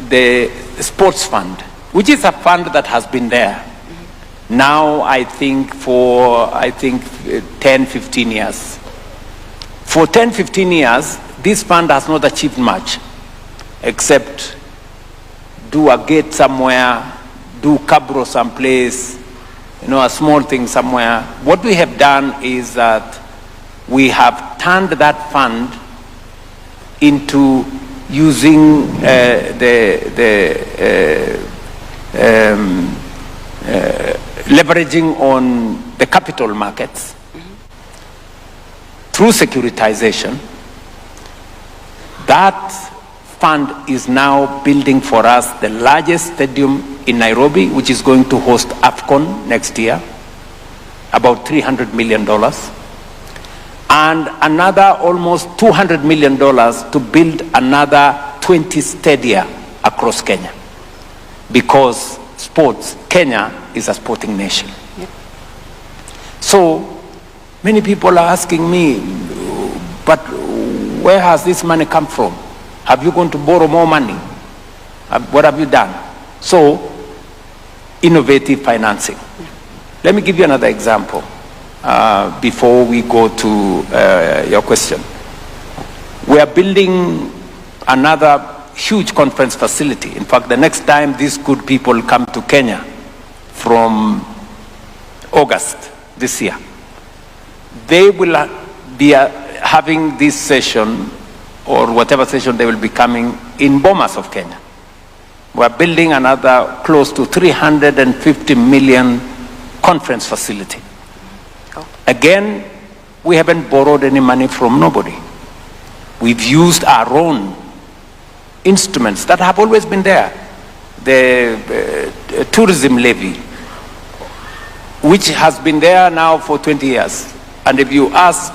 the sports fund, which is a fund that has been there now, I think, for 10, 15 years. For 10, 15 years, this fund has not achieved much, except do a gate somewhere, do cabro someplace, a small thing somewhere. What we have done is that we have turned that fund into using leveraging on the capital markets through securitization. That fund is now building for us the largest stadium in Nairobi, which is going to host AFCON next year, about $300 million. And another almost $200 million to build another 20 stadia across Kenya. Because sports, Kenya is a sporting nation. Yep. So many people are asking me, but where has this money come from? Have you gone to borrow more money? What have you done? So, innovative financing. Let me give you another example before we go to your question. We are building another huge conference facility. In fact, the next time these good people come to Kenya from August this year, they will be having this session or whatever session they will be coming in Bomas of Kenya. We're building another close to 350 million conference facility. Oh. Again, we haven't borrowed any money from nobody. We've used our own instruments that have always been there. The tourism levy, which has been there now for 20 years. And if you ask,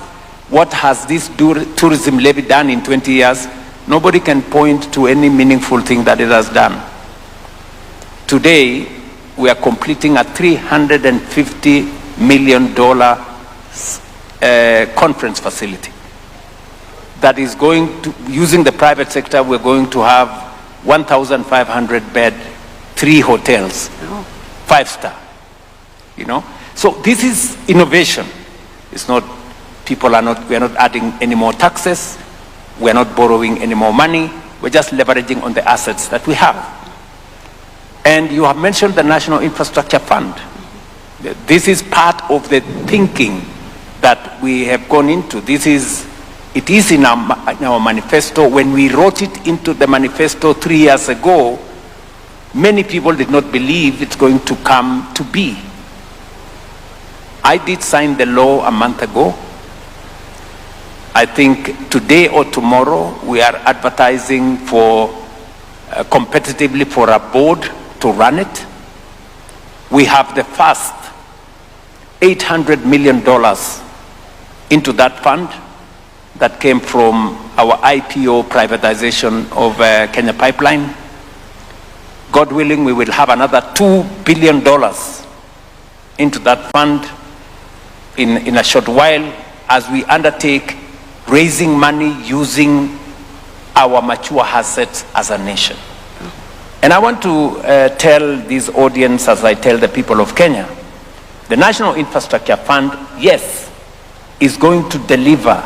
what has this tourism levy done in 20 years? Nobody can point to any meaningful thing that it has done. Today, we are completing a $350 million conference facility that is going to, using the private sector, we're going to have 1,500 bed, 3 hotels, 5-star, So this is innovation. It's not, we are not adding any more taxes. We're not borrowing any more money. We're just leveraging on the assets that we have. And you have mentioned the National Infrastructure Fund. This is part of the thinking that we have gone into. It is in our manifesto. When we wrote it into the manifesto 3 years ago, many people did not believe it's going to come to be. I did sign the law a month ago. I think today or tomorrow we are advertising for competitively for a board to run it. We have the first $800 million into that fund that came from our IPO privatization of Kenya Pipeline. God willing, we will have another $2 billion into that fund in a short while as we undertake raising money using our mature assets as a nation. And I want to tell this audience, as I tell the people of Kenya, the National Infrastructure Fund, yes, is going to deliver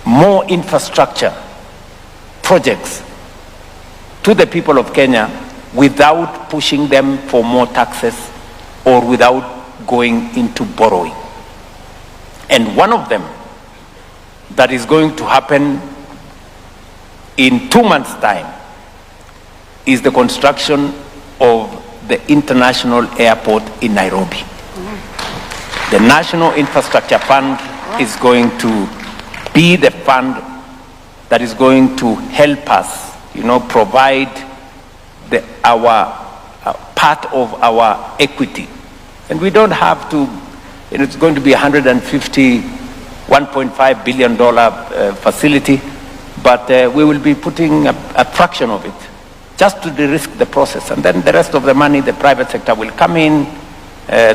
more infrastructure projects to the people of Kenya without pushing them for more taxes or without going into borrowing. And one of them that is going to happen in 2 months' time is the construction of the international airport in Nairobi. The National Infrastructure Fund is going to be the fund that is going to help us, provide our part of our equity. And we don't have to, it's going to be $1.5 billion facility, but we will be putting a fraction of it just to de-risk the process. And then the rest of the money, the private sector will come in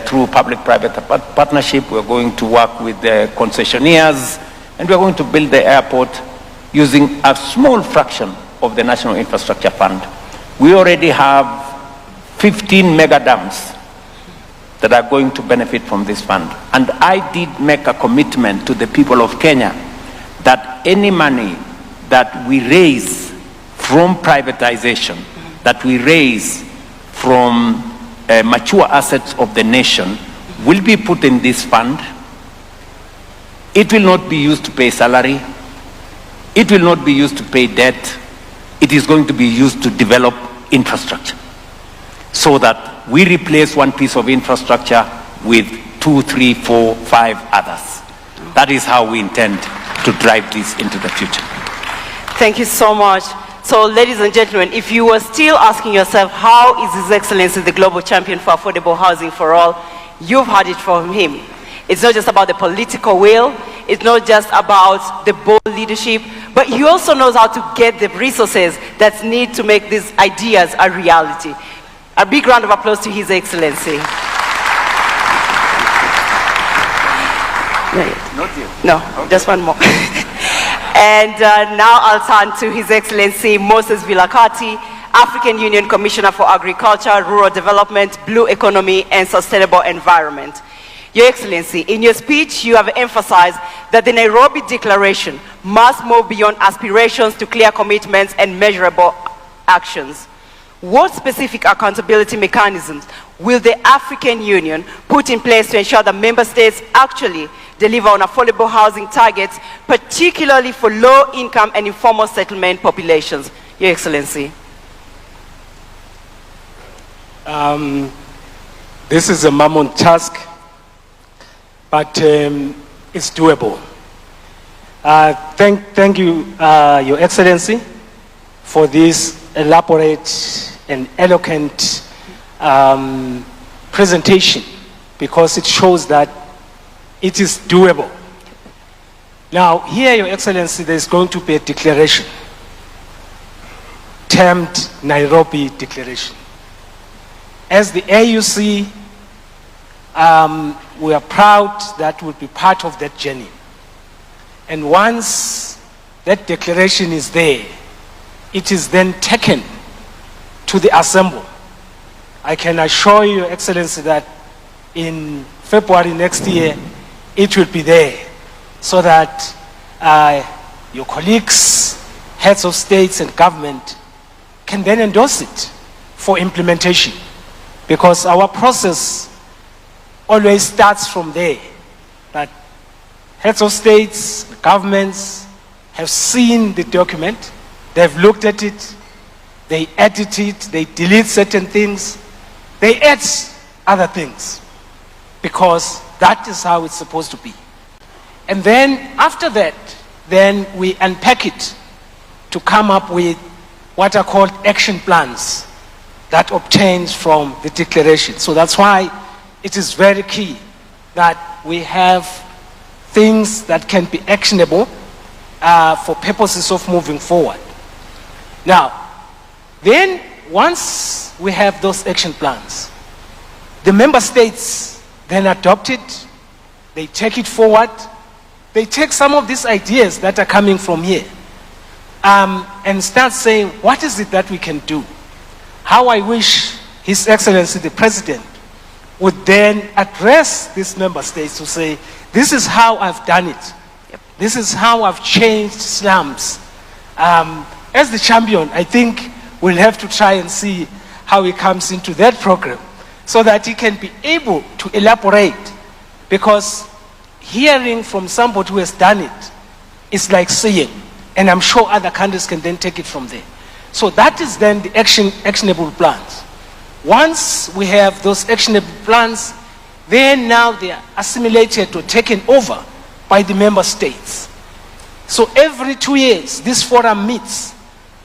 through public-private partnership. We're going to work with the concessionaires, and we're going to build the airport using a small fraction of the National Infrastructure Fund. We already have 15 mega dams that are going to benefit from this fund. And I did make a commitment to the people of Kenya that any money that we raise from privatization that we raise from mature assets of the nation will be put in this fund. It will not be used to pay salary. It will not be used to pay debt. It is going to be used to develop infrastructure so that we replace one piece of infrastructure with 2, 3, 4, 5 others. That is how we intend to drive this into the future. Thank you so much. So, ladies and gentlemen, if you were still asking yourself, how is His Excellency the global champion for affordable housing for all, you've heard it from him. It's not just about the political will, it's not just about the bold leadership, but he also knows how to get the resources that need to make these ideas a reality. A big round of applause to His Excellency. Not you. No, okay. Just one more. And now I'll turn to His Excellency Moses Vilakati, African Union Commissioner for Agriculture, Rural Development, Blue Economy, and Sustainable Environment. Your Excellency, in your speech, you have emphasized that the Nairobi Declaration must move beyond aspirations to clear commitments and measurable actions. What specific accountability mechanisms will the African Union put in place to ensure that member states actually deliver on affordable housing targets, particularly for low-income and informal settlement populations? Your Excellency. This is a mammoth task, but it's doable. Thank you, Your Excellency, for this elaborate and eloquent presentation, because it shows that it is doable. Now, here, Your Excellency, there's going to be a declaration termed Nairobi Declaration. As the AUC, we are proud that we'll be part of that journey. And once that declaration is there, it is then taken to the Assembly. I can assure you, Your Excellency, that in February next year, it will be there, so that your colleagues, heads of states and government, can then endorse it for implementation. Because our process always starts from there, that heads of states, governments have seen the document, they've looked at it, they edit it, they delete certain things, they add other things, because that is how it's supposed to be. And then after that, then we unpack it to come up with what are called action plans that obtains from the declaration. So that's why it is very key that we have things that can be actionable for purposes of moving forward. Now, then once we have those action plans, the member states then adopt it, they take it forward, they take some of these ideas that are coming from here and start saying, what is it that we can do? How I wish His Excellency the President would then address these member states to say, this is how I've done it. Yep. This is how I've changed slums. As the champion, I think we'll have to try and see how he comes into that program so that he can be able to elaborate, because hearing from somebody who has done it is like seeing, and I'm sure other countries can then take it from there. So that is then the actionable plans. Once we have those actionable plans, then now they are assimilated or taken over by the member states. So every 2 years, this forum meets.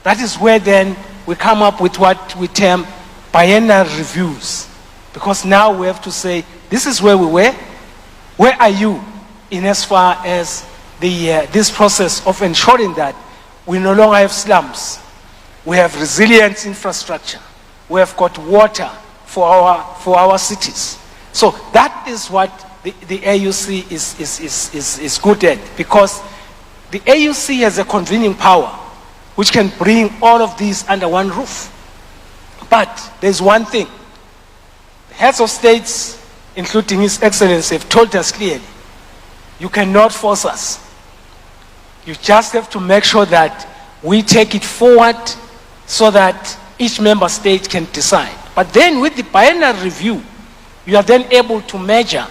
That is where then we come up with what we term biennial reviews. Because now we have to say, this is where we were. Where are you in as far as this process of ensuring that we no longer have slums? We have resilient infrastructure. We have got water for our cities. So that is what the AUC is good at, because the AUC has a convening power which can bring all of these under one roof. But there's one thing. The heads of states, including His Excellency, have told us clearly, you cannot force us. You just have to make sure that we take it forward so that each member state can decide. But then with the biennial review, you are then able to measure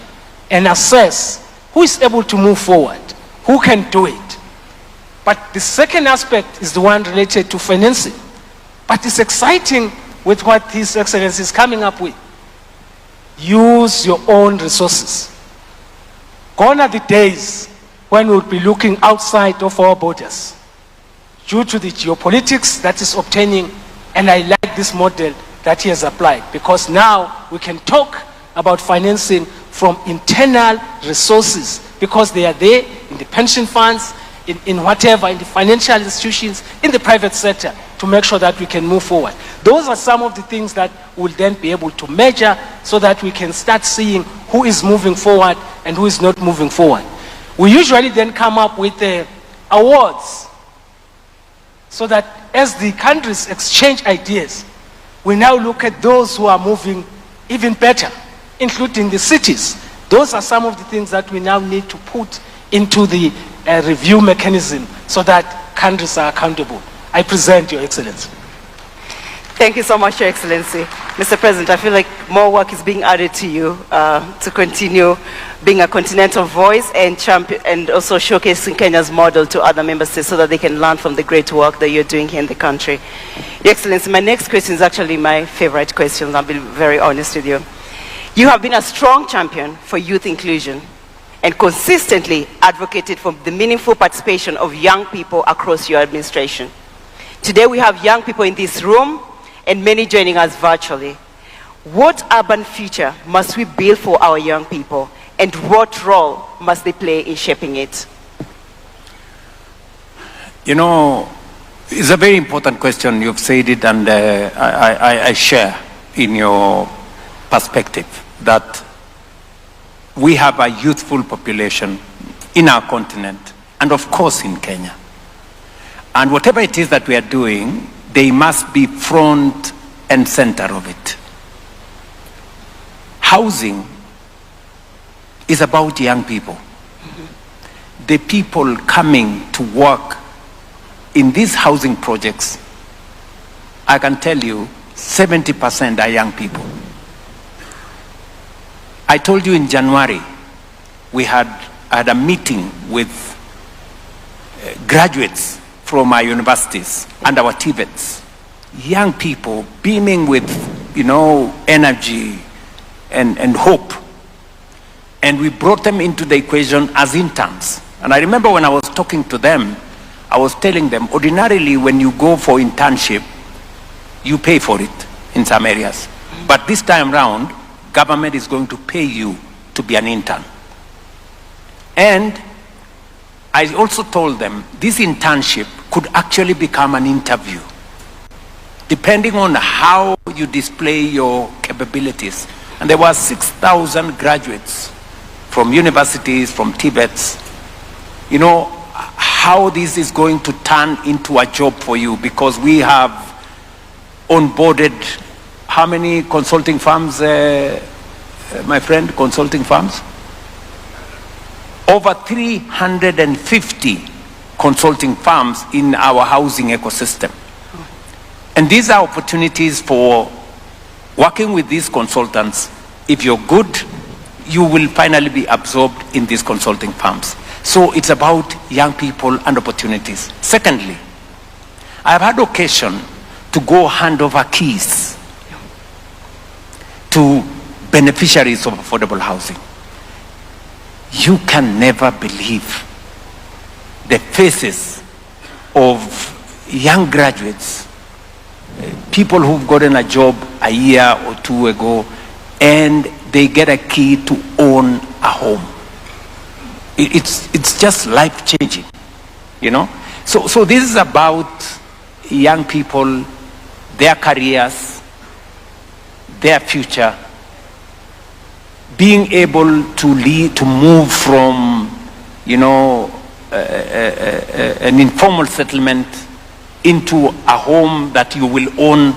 and assess who is able to move forward, who can do it. But the second aspect is the one related to financing. But it's exciting with what His Excellency is coming up with. Use your own resources. Gone are the days when we'll be looking outside of our borders due to the geopolitics that is obtaining, and I like this model that he has applied, because now we can talk about financing from internal resources, because they are there in the pension funds, in whatever, in the financial institutions, in the private sector, to make sure that we can move forward. Those are some of the things that we'll then be able to measure so that we can start seeing who is moving forward and who is not moving forward. We usually then come up with awards so that as the countries exchange ideas, we now look at those who are moving even better, including the cities. Those are some of the things that we now need to put into the review mechanism so that countries are accountable. I present, Your Excellency. Thank you so much, Your Excellency. Mr. President, I feel like more work is being added to you to continue being a continental voice and champion, and also showcasing Kenya's model to other member states so that they can learn from the great work that you're doing here in the country. Your Excellency, my next question is actually my favorite question. I'll be very honest with you. You have been a strong champion for youth inclusion and consistently advocated for the meaningful participation of young people across your administration. Today we have young people in this room and many joining us virtually. What urban future must we build for our young people, and what role must they play in shaping it? You know, it's a very important question. You've said it, and I share in your perspective that we have a youthful population in our continent, and of course in Kenya. And whatever it is that we are doing, they must be front and center of it. Housing is about young people. The people coming to work in these housing projects, I can tell you 70% are young people. I told you in January, we had a meeting with graduates from our universities and our TVETs, young people beaming with, energy and hope. And we brought them into the equation as interns. And I remember when I was talking to them, I was telling them, ordinarily when you go for internship, you pay for it in some areas. But this time round, government is going to pay you to be an intern. And I also told them this internship could actually become an interview, depending on how you display your capabilities. And there were 6,000 graduates from universities, from TVETs. You know, how this is going to turn into a job for you, because we have onboarded how many consulting firms, my friend, consulting firms? Over 350 consulting firms in our housing ecosystem. And these are opportunities for working with these consultants. If you're good, you will finally be absorbed in these consulting firms. So it's about young people and opportunities. Secondly, I've had occasion to go hand over keys to beneficiaries of affordable housing. You can never believe the faces of young graduates, people who've gotten a job a year or two ago, and they get a key to own a home. It's just life-changing, you know? So this is about young people, their careers, their future, being able to lead, to move from, an informal settlement into a home that you will own.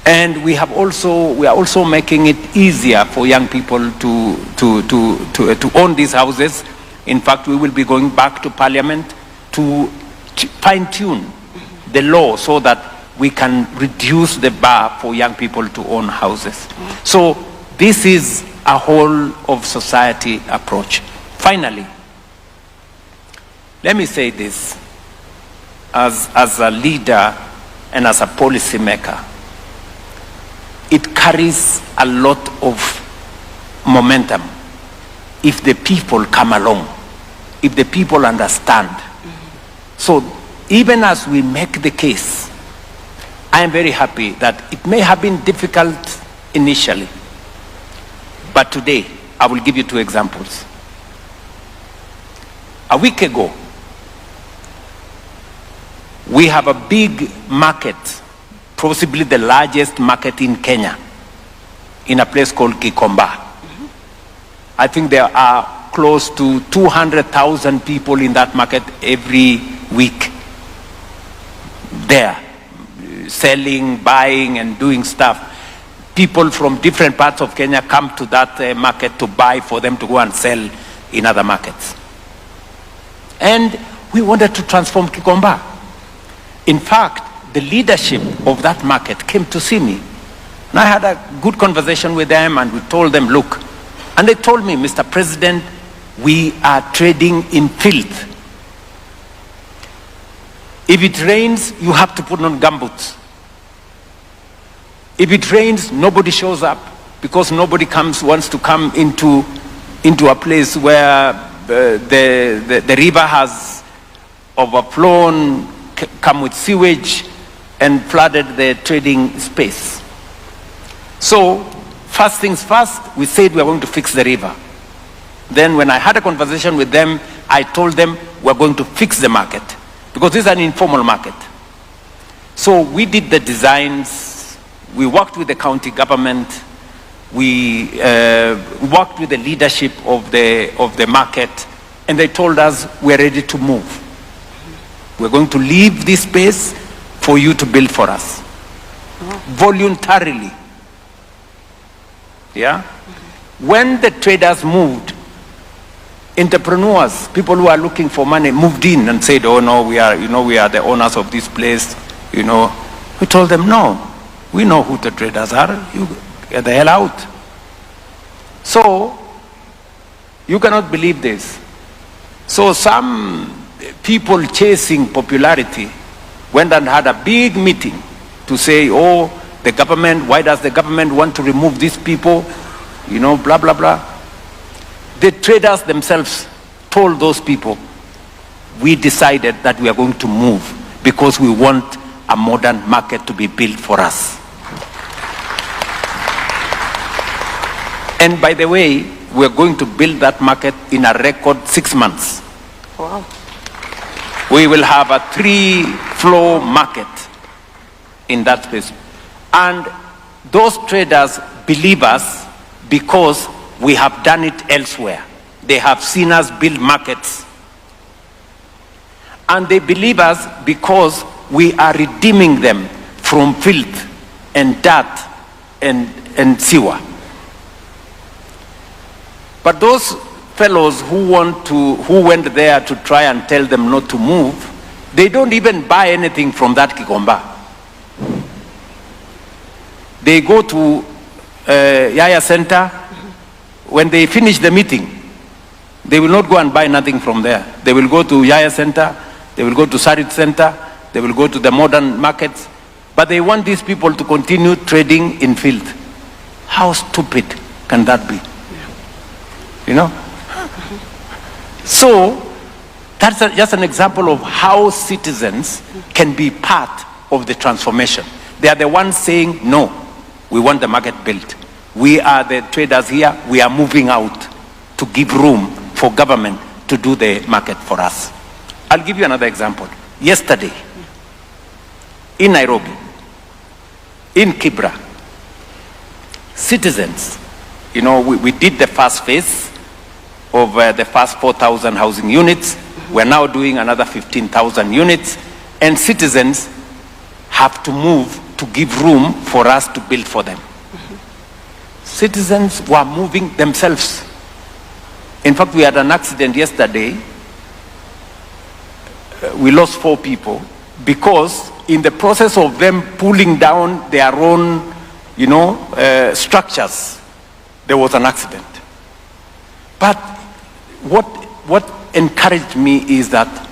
And we are also making it easier for young people to own these houses. In fact, we will be going back to Parliament to fine-tune the law so that we can reduce the bar for young people to own houses. So this is a whole of society approach. Finally, let me say this, as a leader and as a policy maker, it carries a lot of momentum if the people come along, if the people understand. So even as we make the case, I am very happy that it may have been difficult initially, but today I will give you 2 examples. A week ago, we have a big market, possibly the largest market in Kenya, in a place called KICC. I think there are close to 200,000 people in that market every week there, selling, buying, and doing stuff. People from different parts of Kenya come to that market to buy for them to go and sell in other markets. And we wanted to transform KICC. In fact, the leadership of that market came to see me. And I had a good conversation with them, and we told them, look, and they told me, Mr. President, we are trading in filth. If it rains, you have to put on gumboots. If it rains, nobody shows up because nobody wants to come into a place where the river has overflown, come with sewage, and flooded the trading space. So, first things first, we said we are going to fix the river. Then when I had a conversation with them, I told them we're going to fix the market because this is an informal market. So we did the designs, we worked with the county government, we worked with the leadership of the market, and they told us we're ready to move. We're going to leave this space for you to build for us. Voluntarily. Yeah? When the traders moved, entrepreneurs, people who are looking for money, moved in and said, oh no, we are the owners of this place, We told them, no, we know who the traders are, you get the hell out. So, you cannot believe this. So some people chasing popularity went and had a big meeting to say, oh, the government, why does the government want to remove these people? Blah, blah, blah. The traders themselves told those people, we decided that we are going to move because we want a modern market to be built for us. And by the way, we're going to build that market in a record 6 months. Wow. We will have a 3-floor market in that space. And those traders believe us because we have done it elsewhere. They have seen us build markets. And they believe us because we are redeeming them from filth and dirt and sewer. But those fellows who went there to try and tell them not to move, they don't even buy anything from that KICC. They go to Yaya Center. When they finish the meeting, they will not go and buy nothing from there. They will go to Yaya Center, they will go to Sarit Center, they will go to the modern markets, but they want these people to continue trading in filth. How stupid can that be? So, that's just an example of how citizens can be part of the transformation. They are the ones saying, no, we want the market built. We are the traders here, we are moving out to give room for government to do the market for us. I'll give you another example. Yesterday, in Nairobi, in Kibra, citizens, we did the first phase of the first 4,000 housing units. We're now doing another 15,000 units, and citizens have to move to give room for us to build for them. Citizens were moving themselves. In fact, we had an accident yesterday. We lost 4 people because in the process of them pulling down their own, structures, there was an accident. But what encouraged me is that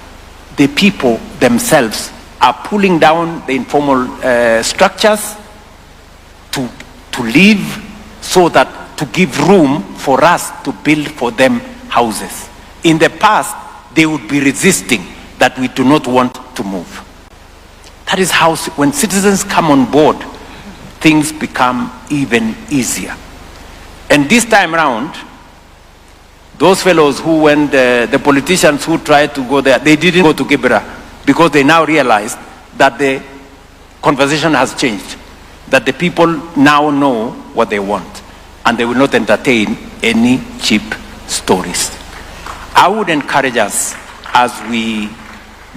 the people themselves are pulling down the informal structures to live, so that to give room for us to build for them houses. In the past, they would be resisting that we do not want to move. That is how, when citizens come on board, things become even easier. And this time around, those fellows who went, the politicians who tried to go there, they didn't go to Kibera, because they now realized that the conversation has changed, that the people now know what they want, and they will not entertain any cheap stories. I would encourage us, as we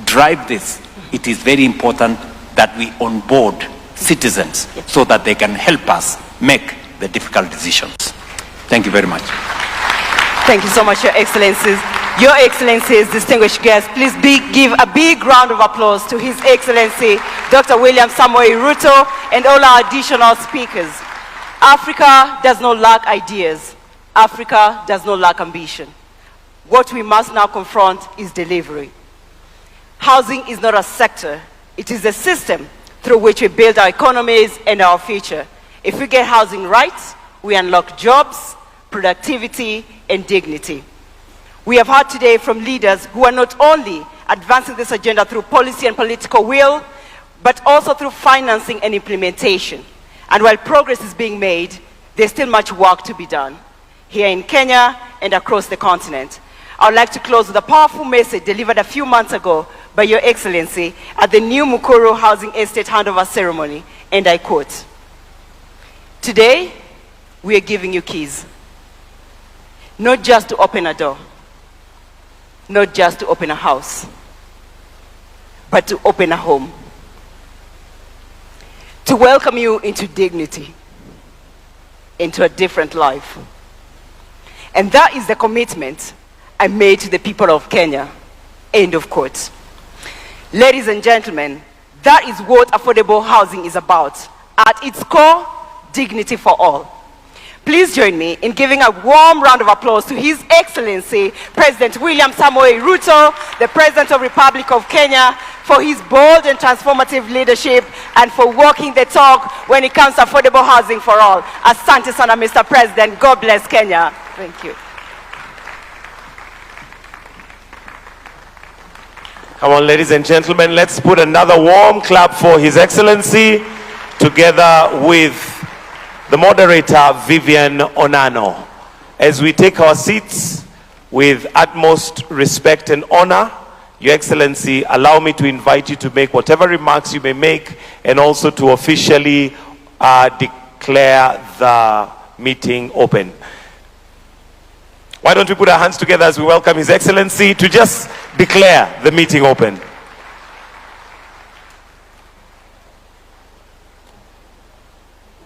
drive this, it is very important that we onboard citizens so that they can help us make the difficult decisions. Thank you very much. Thank you so much, Your Excellencies. Your Excellencies, distinguished guests, please give a big round of applause to His Excellency, Dr. William Samoei Ruto, and all our additional speakers. Africa does not lack ideas. Africa does not lack ambition. What we must now confront is delivery. Housing is not a sector, it is a system through which we build our economies and our future. If we get housing right, we unlock jobs, productivity, and dignity. We have heard today from leaders who are not only advancing this agenda through policy and political will, but also through financing and implementation. And while progress is being made, there's still much work to be done here in Kenya and across the continent. I would like to close with a powerful message delivered a few months ago by Your Excellency at the new Mukuru Housing Estate handover ceremony, and I quote, "Today, we are giving you keys, not just to open a door, not just to open a house, but to open a home, to welcome you into dignity, into a different life." And that is the commitment I made to the people of Kenya. End of quote. Ladies and gentlemen, that is what affordable housing is about. At its core, dignity for all. Please join me in giving a warm round of applause to His Excellency, President William Samoei Ruto, the President of the Republic of Kenya, for his bold and transformative leadership and for walking the talk when it comes to affordable housing for all. Asante sana, Mr. President. God bless Kenya. Thank you. Come on, ladies and gentlemen, let's put another warm clap for His Excellency, together with the moderator, Vivian Onano. As we take our seats with utmost respect and honor, Your Excellency, allow me to invite you to make whatever remarks you may make, and also to officially declare the meeting open. Why don't we put our hands together as we welcome His Excellency to just declare the meeting open.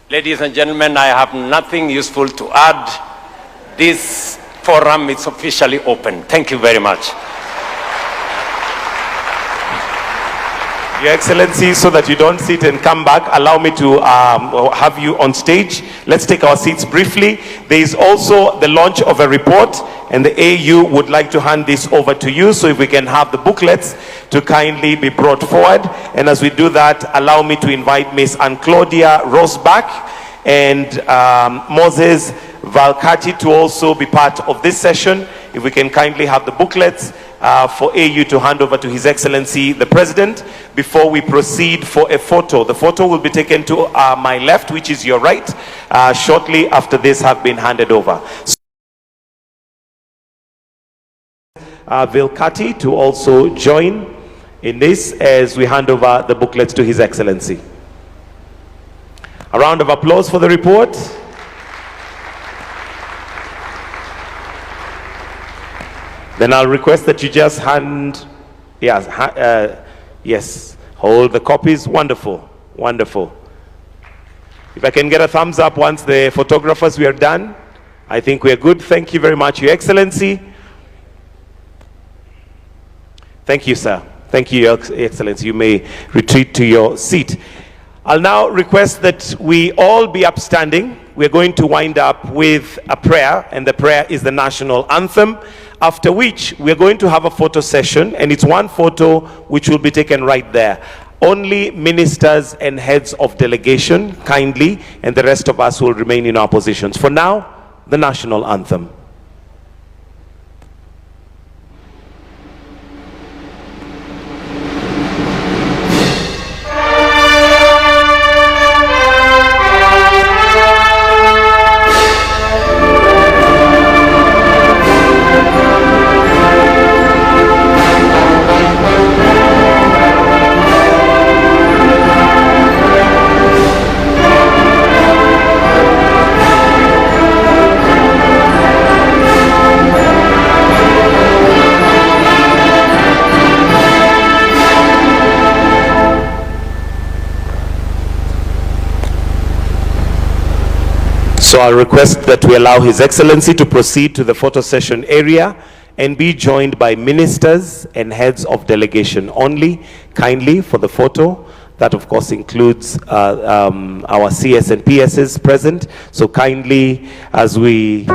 Ladies and gentlemen, I have nothing useful to add. This forum is officially open. Thank you very much. Your Excellency, so that you don't sit and come back, allow me to have you on stage. Let's take our seats briefly. There is also the launch of a report, and the AU would like to hand this over to you, so if we can have the booklets to kindly be brought forward. And as we do that, allow me to invite Ms. Anne-Claudia Rosbach and Moses Valkati to also be part of this session. If we can kindly have the booklets for AU to hand over to His Excellency the President before we proceed for a photo. The photo will be taken to my left, which is your right, shortly after this have been handed over. Vilkati to also join in this as we hand over the booklets to His Excellency. A round of applause for the report. Then I'll request that you just hand, yes, hold the copies. Wonderful, wonderful. If I can get a thumbs up once the photographers, we are done. I think we are good. Thank you very much, Your Excellency. Thank you, sir. Thank you, Your Excellency. You may retreat to your seat. I'll now request that we all be upstanding. We're going to wind up with a prayer, and the prayer is the national anthem, after which we're going to have a photo session, and it's one photo which will be taken right there. Only ministers and heads of delegation, kindly, and the rest of us will remain in our positions. For now, the national anthem. So I'll request that we allow His Excellency to proceed to the photo session area and be joined by ministers and heads of delegation only, kindly, for the photo. That, of course, includes our CS and PSs present. So kindly, as we